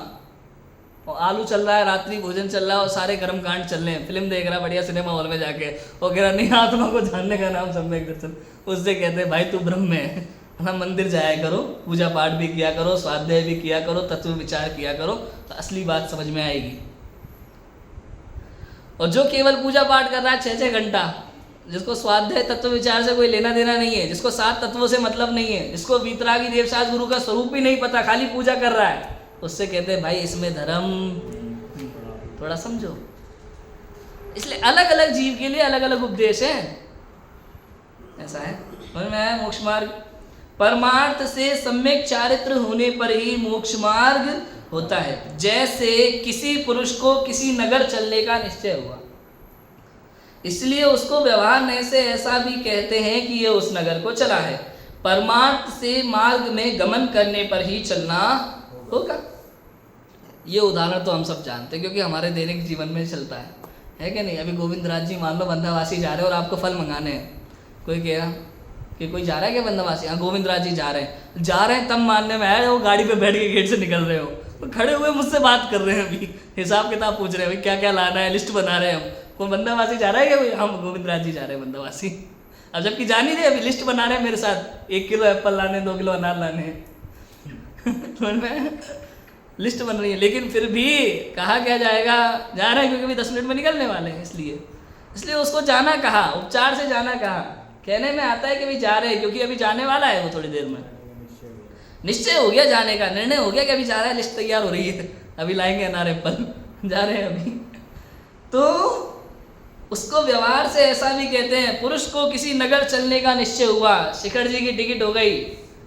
और आलू चल रहा है, रात्रि भोजन चल रहा है, और सारे कर्म कांड चल रहे हैं, फिल्म देख रहा है बढ़िया सिनेमा हॉल में जाके, और कह रहा नहीं आत्मा को जानने का नाम सम्यक दर्शन, उससे कहते हैं भाई तू ब्रह्म है ना। मंदिर जाया करो, पूजा पाठ भी किया करो, स्वाध्याय भी किया करो, तत्व विचार किया करो, तो असली बात समझ में आएगी। और जो केवल पूजा पाठ कर रहा है 6-6 घंटा, जिसको स्वाध्याय तत्व विचार से कोई लेना देना नहीं है, जिसको 7 तत्वों से मतलब नहीं है, जिसको वीतरागी देवशास्त्र गुरु का स्वरूप भी नहीं पता, खाली पूजा कर रहा है, उससे कहते हैं भाई इसमें धर्म। थोड़ा समझो। इसलिए अलग अलग जीव के लिए अलग अलग उपदेश है। ऐसा है। समझ में आया? मोक्ष मार्ग परमार्थ से सम्यक चारित्र होने पर ही मोक्ष मार्ग होता है। जैसे किसी पुरुष को किसी नगर चलने का निश्चय हुआ, इसलिए उसको व्यवहार से ऐसा भी कहते हैं कि ये उस नगर को चला है। परमार्थ से मार्ग में गमन करने पर ही चलना होगा। ये उदाहरण तो हम सब जानते हैं, क्योंकि हमारे दैनिक जीवन में चलता है कि नहीं। अभी गोविंद राज जी मान लो बंदावासी जा रहे हैं और आपको फल मंगाने हैं, कोई कह रहा कि कोई जा रहा है क्या बंदावासी, हाँ गोविंद राज जी जा रहे हैं, तब मानने में आया वो गाड़ी पे बैठ के गेट से निकल रहे हो, तो खड़े हुए मुझसे बात कर रहे हैं, अभी हिसाब किताब पूछ रहे हैं भाई क्या क्या लाना है, लिस्ट बना रहे हैं हम। कौन बंदावासी जा रहा है क्या कोई? हम गोविंद राज जी जा रहे हैं बंदावासी। अब जबकि जा नहीं रहे, अभी लिस्ट बना रहे हैं मेरे साथ, 1 किलो एप्पल लाने, 2 किलो अनार लाने हैं। लिस्ट बन रही है, लेकिन फिर भी कहा क्या जाएगा, जा रहे हैं क्योंकि अभी 10 मिनट में निकलने वाले हैं, इसलिए उसको जाना कहा, उपचार से जाना कहा। कहने में आता है कि भाई जा रहे हैं क्योंकि अभी जाने वाला है वो थोड़ी देर में, निश्चय हो गया जाने का, निर्णय हो गया कि अभी जा रहा है, लिस्ट तैयार हो रही है, अभी लाएंगे अनार एप्पल, जा रहे हैं अभी। तो उसको व्यवहार से ऐसा भी कहते हैं। पुरुष को किसी नगर चलने का निश्चय हुआ, शिखर जी की टिकट हो गई,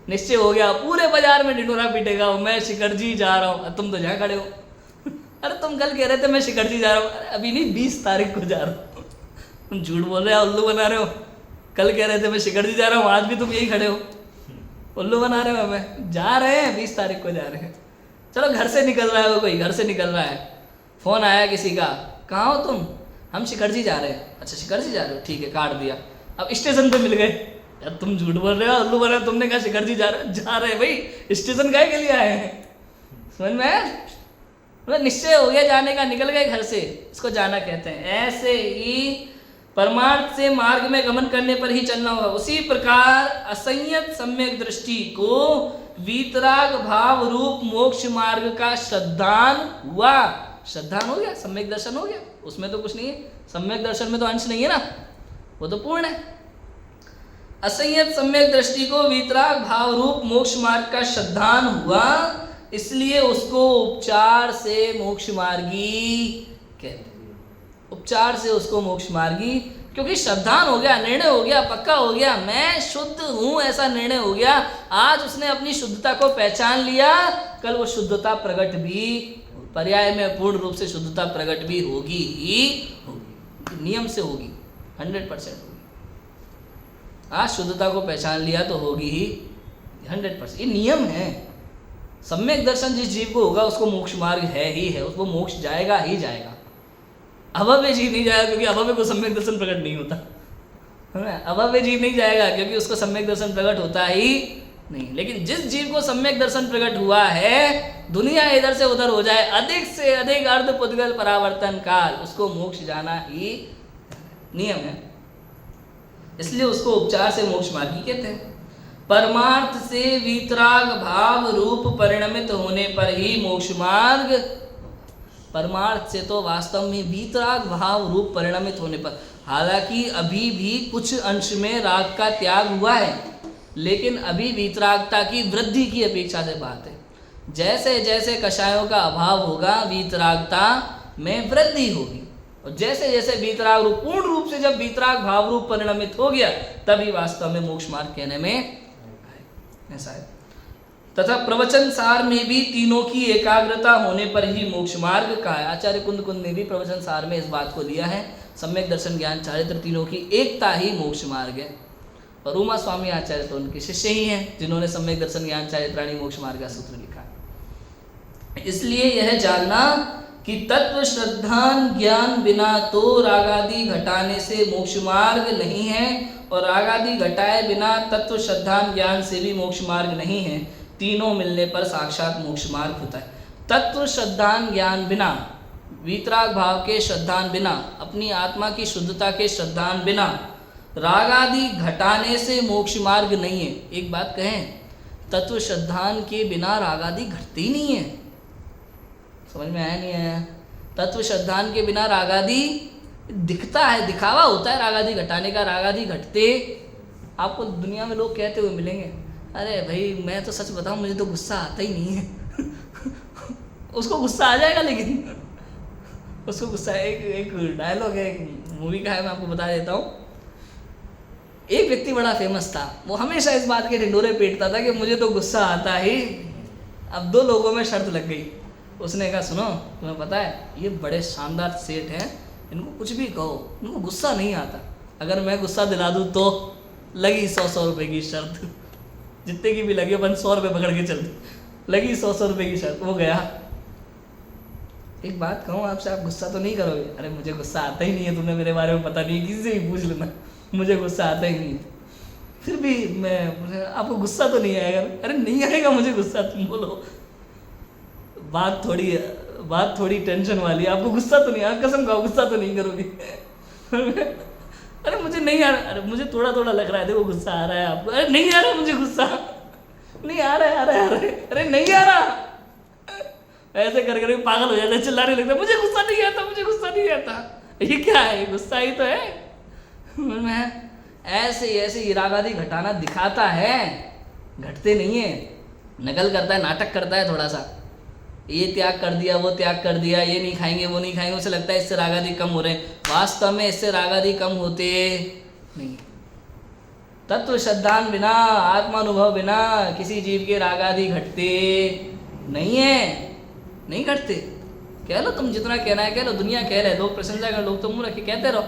निश्चय हो गया, पूरे बाजार में ढिंढोरा पीटेगा, मैं शिखर जी जा रहा हूँ, तुम तो जहाँ खड़े हो। अरे तुम कल कह रहे थे मैं शिखर जी जा रहा हूँ, अरे अभी नहीं 20 तारीख को जा रहा हूँ। तुम झूठ बोल रहे हो, उल्लू बना रहे हो। कल कह रहे थे मैं शिखर जी जा रहा हूँ, आज भी तुम यही खड़े हो, उल्लू बना रहे हो। हमें जा रहे हैं 20 तारीख को जा रहे हैं। चलो घर से निकल रहा है वो, कोई घर से निकल रहा है, फोन आया किसी का, कहाँ हो तुम? हम शिखर जी जा रहे हैं। अच्छा शिखर जी जा रहे हो, ठीक है, काट दिया। अब स्टेशन पे मिल गए, यार तुम झूठ बोल रहे हो, उल्लू बन रहे हो, तुमने कहा शिखर जी जा रहे हैं, भाई स्टेशन काहे के लिए आए हैं? समझ में आया? मतलब निश्चय हो गया जाने का, निकल गए घर से, इसको जाना कहते हैं। ऐसे ही परमार्थ से मार्ग में गमन करने पर ही चलना होगा। उसी प्रकार असंयत सम्यक दृष्टि को वीतराग भाव रूप मोक्ष मार्ग का श्रद्धान हुआ। श्रद्धान हो गया, सम्यक दर्शन हो गया, उसमें तो कुछ नहीं है, सम्यक दर्शन में तो अंश नहीं है ना, वो तो पूर्ण है। असंयत सम्यक दृष्टि को वीतराग भाव रूप मोक्ष मार्ग का श्रद्धान हुआ, इसलिए उसको उपचार से मोक्ष मार्गी कहते हैं। उपचार से उसको मोक्ष मार्गी, क्योंकि श्रद्धान हो गया, निर्णय हो गया, पक्का हो गया, मैं शुद्ध हूं, ऐसा निर्णय हो गया। आज उसने अपनी शुद्धता को पहचान लिया, कल वो शुद्धता प्रकट भी, पर्याय में पूर्ण रूप से शुद्धता प्रकट भी होगी ही होगी। नियम से होगी, 100% होगी। आज शुद्धता को पहचान लिया तो होगी ही 100%, ये नियम है। सम्यक दर्शन जिस जीव को होगा उसको मोक्ष मार्ग है ही है, उसको मोक्ष जाएगा ही जाएगा। अभव्य जीव नहीं जाएगा, क्योंकि अभव्य को सम्यक दर्शन प्रकट नहीं होता है ना। अभव्य जीव नहीं जाएगा क्योंकि उसको सम्यक दर्शन प्रकट होता ही नहीं। लेकिन जिस जीव को सम्यक दर्शन प्रकट हुआ है, दुनिया इधर से उधर हो जाए, अधिक से अधिक अर्ध पुद्गल परावर्तन काल, उसको मोक्ष जाना ही नियम है। इसलिए उसको उपचार से मोक्ष मार्गी कहते हैं। परमार्थ से वीतराग भाव रूप परिणमित होने पर ही मोक्ष मार्ग, परमार्थ से तो वास्तव में वीतराग भाव रूप परिणमित होने पर, हालांकि अभी भी कुछ अंश में राग का त्याग हुआ है, लेकिन अभी वीतरागता की वृद्धि की अपेक्षा से बात है। जैसे जैसे कषायों का अभाव होगा, वीतरागता में वृद्धि होगी, और जैसे जैसे वीतराग रूप पूर्ण रूप से जब वीतराग भाव रूप परिणमित हो गया, तभी वास्तव में मोक्ष मार्ग कहने में ऐसा है। तथा प्रवचन सार में भी तीनों की एकाग्रता होने पर ही मोक्ष मार्ग का है। आचार्य कुंद कुंद ने भी प्रवचन सार में इस बात को लिया है, सम्यक दर्शन ज्ञान चारित्र तीनों की एकता ही मोक्ष मार्ग है। और उमा स्वामी आचार्य तो उनके शिष्य ही हैं, जिन्होंने सम्यक दर्शन ज्ञान चारित्राणी मोक्ष मार्ग का सूत्र लिखा है। इसलिए यह जानना कि तत्व श्रद्धान ज्ञान बिना तो रागादि घटाने से मोक्ष मार्ग नहीं है, और रागादि घटाए बिना तत्व श्रद्धान ज्ञान से भी मोक्ष मार्ग नहीं है। तीनों मिलने पर साक्षात मोक्ष मार्ग होता है। तत्व श्रद्धान ज्ञान बिना, वीतराग भाव के श्रद्धान बिना, अपनी आत्मा की शुद्धता के श्रद्धान बिना, रागादि घटाने से मोक्ष मार्ग नहीं है। एक बात कहें, तत्व श्रद्धान के बिना रागादि घटते ही नहीं है। समझ में आया नहीं आया? तत्व श्रद्धान के बिना रागादि दिखता है, दिखावा होता है रागादि घटाने का। रागादि घटते आपको दुनिया में लोग कहते हुए मिलेंगे, अरे भाई मैं तो सच बताऊं, मुझे तो गुस्सा आता ही नहीं है। उसको गुस्सा आ जाएगा, लेकिन उसको गुस्सा, एक डायलॉग है, एक मूवी का है, मैं आपको बता देता हूँ। एक व्यक्ति बड़ा फेमस था, वो हमेशा इस बात के ढिंडोरे पीटता था कि मुझे तो गुस्सा आता ही। अब दो लोगों में शर्त लग गई। उसने कहा, सुनो तुम्हें पता है ये बड़े शानदार सेठ हैं, इनको कुछ भी कहो, इनको गुस्सा नहीं आता। अगर मैं गुस्सा दिला दूँ तो लगी 100 रुपये की शर्त, जितने की भी लगी, अपन 100 रुपये पकड़ के चलते, लगी 100 रुपये की शर्त। वो गया, एक बात कहूँ आपसे, आप गुस्सा तो नहीं करोगे? अरे मुझे गुस्सा आता ही नहीं है, तुमने मेरे बारे में पता नहीं, किसी से भी पूछ लेना, मुझे गुस्सा आता ही नहीं है। फिर भी मैं, आपको गुस्सा तो नहीं आएगा? अरे नहीं आएगा मुझे गुस्सा, तुम बोलो। बात थोड़ी टेंशन वाली है, आपको गुस्सा तो नहीं आएगा, कसम खाओ गुस्सा तो नहीं करोगे? अरे मुझे नहीं आ रहा, अरे मुझे थोड़ा थोड़ा लग रहा है, देखो गुस्सा आ रहा है आपको। अरे नहीं आ रहा मुझे गुस्सा, नहीं आ रहा है, अरे नहीं आ रहा। ऐसे कर कर पागल हो जाता है, चिल्लाने लगता है, मुझे गुस्सा नहीं आता, मुझे गुस्सा नहीं आता। ये क्या है? गुस्सा ही तो है। मैं ऐसे रागादि घटाना दिखाता है, घटते नहीं है, नकल करता है, नाटक करता है थोड़ा सा। ये त्याग कर दिया, वो त्याग कर दिया, ये नहीं खाएंगे, वो नहीं खाएंगे, उसे लगता है इससे रागादि कम हो रहे हैं। वास्तव में इससे रागादि कम होते नहीं। तत्व श्रद्धान बिना, आत्मानुभव बिना किसी जीव के रागादि घटते नहीं है, नहीं घटते। कह लो तुम जितना कहना है कह लो, दुनिया कह रहे, लोग प्रशंसा कर, लोग तो मुंह रखे कहते रहो,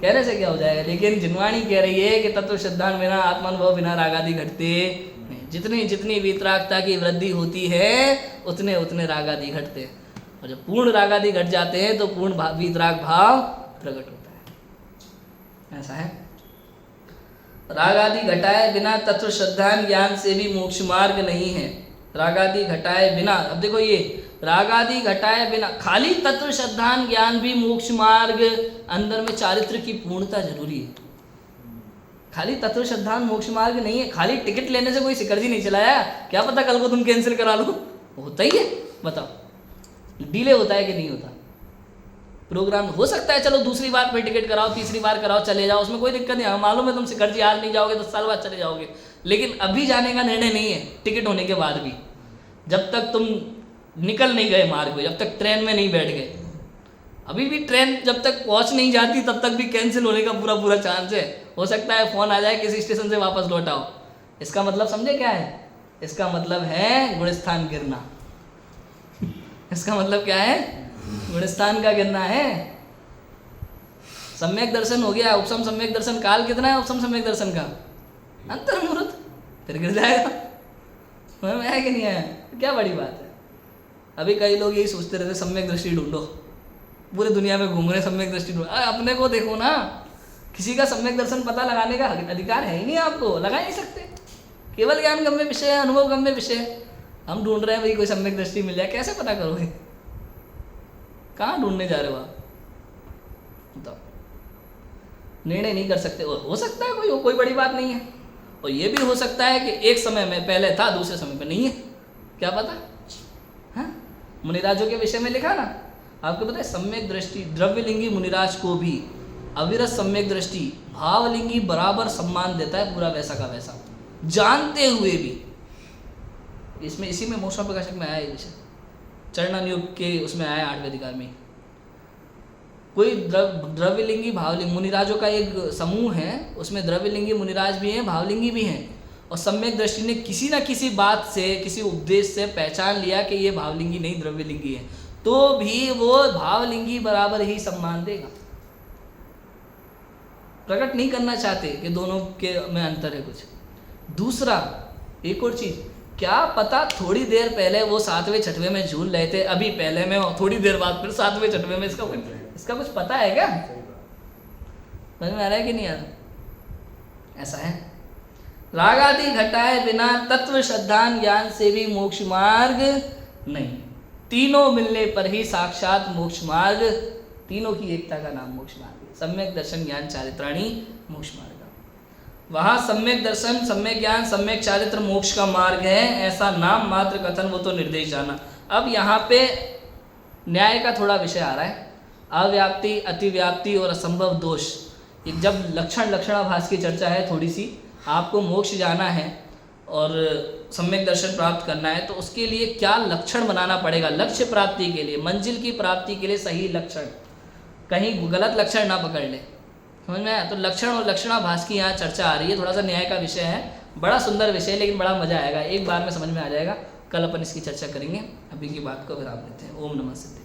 कहने से क्या हो जाएगा। लेकिन जिनवाणी कह रही है कि तत्व श्रद्धान बिना, आत्मानुभव बिना रागादि घटते नहीं। जितनी जितनी वीतरागता की वृद्धि होती है, उतने उतने रागादि घटते हैं, और जब पूर्ण रागादि घट जाते हैं तो पूर्ण वीतराग भाव प्रकट होता है। ऐसा है। रागादि घटाए बिना तत्व श्रद्धान ज्ञान से भी मोक्ष मार्ग नहीं है। रागादि घटाए बिना, अब देखो ये रागादि घटाए बिना, खाली तत्व श्रद्धान ज्ञान भी मोक्ष मार्ग, अंदर में चारित्र की पूर्णता जरूरी है। खाली तत्व श्रद्धान मोक्ष मार्ग नहीं है। खाली टिकट लेने से कोई सिकर्जी नहीं चलाया, क्या पता कल को तुम कैंसिल करा लो, होता ही है। बताओ डिले होता है कि नहीं होता? प्रोग्राम हो सकता है, चलो दूसरी बार फिर टिकट कराओ, तीसरी बार कराओ, चले जाओ, उसमें कोई दिक्कत नहीं। मालूम है तुम सिकर्जी आज नहीं जाओगे, 10 साल बाद चले जाओगे, लेकिन अभी जाने का निर्णय नहीं है। टिकट होने के बाद भी, जब तक तुम निकल नहीं गए मार्ग में, जब तक ट्रेन में नहीं बैठ गए, अभी भी ट्रेन जब तक पहुंच नहीं जाती तब तक भी कैंसिल होने का पूरा चांस है। हो सकता है फ़ोन आ जाए किसी स्टेशन से, वापस लौट आओ। इसका मतलब समझे क्या है? इसका मतलब है गुणस्थान गिरना। इसका मतलब क्या है? गुणस्थान का गिरना है। सम्यक दर्शन हो गया, उपसम सम्यक दर्शन, काल कितना है उपसम सम्यक दर्शन का? अंतर्मुहूर्त, फिर गिर जाएगा। समझ में आया कि नहीं आया? क्या बड़ी बात है। अभी कई लोग यही सोचते रहते सम्यक दृष्टि ढूंढो, पूरे दुनिया में घूम रहे सम्यक दृष्टि ढूंढो। अपने को देखो ना, किसी का सम्यक दर्शन पता लगाने का अधिकार है ही नहीं, आपको लगा नहीं सकते। केवल ज्ञान गम्य विषय है, अनुभव गम्य विषय है। हम ढूंढ रहे हैं भाई कोई सम्यक दृष्टि मिल जाए, कैसे पता करोगे? कहाँ ढूंढने जा रहे हो आप? बताओ। निर्णय नहीं कर सकते। और हो सकता है कोई बड़ी बात नहीं है। और ये भी हो सकता है कि एक समय में पहले था, दूसरे समय में नहीं है, क्या पता। हाँ, मुनिराजों के विषय में लिखा ना, आपको पता है सम्यक दृष्टि द्रव्यलिंगी मुनिराज को भी अविरत सम्यक दृष्टि भावलिंगी बराबर सम्मान देता है, पूरा वैसा का वैसा, जानते हुए भी। इसमें इसी में मोक्षा प्रकाशक में आया ये विषय, चरणानुयोग के उसमें आया 8वें अधिकार में। कोई द्रव्यलिंगी भावलिंगी मुनिराजों का एक समूह है, उसमें द्रव्यलिंगी मुनिराज भी हैं, भावलिंगी भी हैं। और सम्यक दृष्टि ने किसी ना किसी बात से, किसी उपदेश से पहचान लिया कि ये भावलिंगी नहीं द्रव्यलिंगी है, तो भी वो भावलिंगी बराबर ही सम्मान देगा। प्रकट नहीं करना चाहते कि दोनों के में अंतर है कुछ। दूसरा एक और चीज, क्या पता थोड़ी देर पहले वो 7वें 6वें में झूल रहे थे, अभी पहले में और थोड़ी देर बाद फिर 7वें 6वें में, इसका कुछ पता है क्या? समझ में आ रहा है कि नहीं आ रहा? ऐसा है। राग आदि घटाए बिना तत्व श्रद्धान ज्ञान से भी मोक्ष मार्ग नहीं, तीनों मिलने पर ही साक्षात मोक्ष मार्ग, तीनों की एकता का नाम मोक्ष मार्ग है। सम्यक दर्शन ज्ञान चारित्राणी मोक्ष मार्ग। वहाँ सम्यक दर्शन, सम्यक ज्ञान, सम्यक चारित्र मोक्ष का मार्ग है, ऐसा नाम मात्र कथन, वो तो निर्देश जाना। अब यहाँ पे न्याय का थोड़ा विषय आ रहा है, अव्याप्ति, अतिव्याप्ति और असंभव दोष। एक जब लक्षणाभास की चर्चा है थोड़ी सी, आपको मोक्ष जाना है और सम्यक दर्शन प्राप्त करना है, तो उसके लिए क्या लक्षण बनाना पड़ेगा? लक्ष्य प्राप्ति के लिए, मंजिल की प्राप्ति के लिए सही लक्षण, कहीं गलत लक्षण ना पकड़ ले। समझ में आया? तो लक्षण और लक्षणाभास की यहाँ चर्चा आ रही है, थोड़ा सा न्याय का विषय है, बड़ा सुंदर विषय, लेकिन बड़ा मजा आएगा, एक बार में समझ में आ जाएगा। कल अपन इसकी चर्चा करेंगे, अभी की बात को विराम देते हैं। ओम नमः सिद्धे।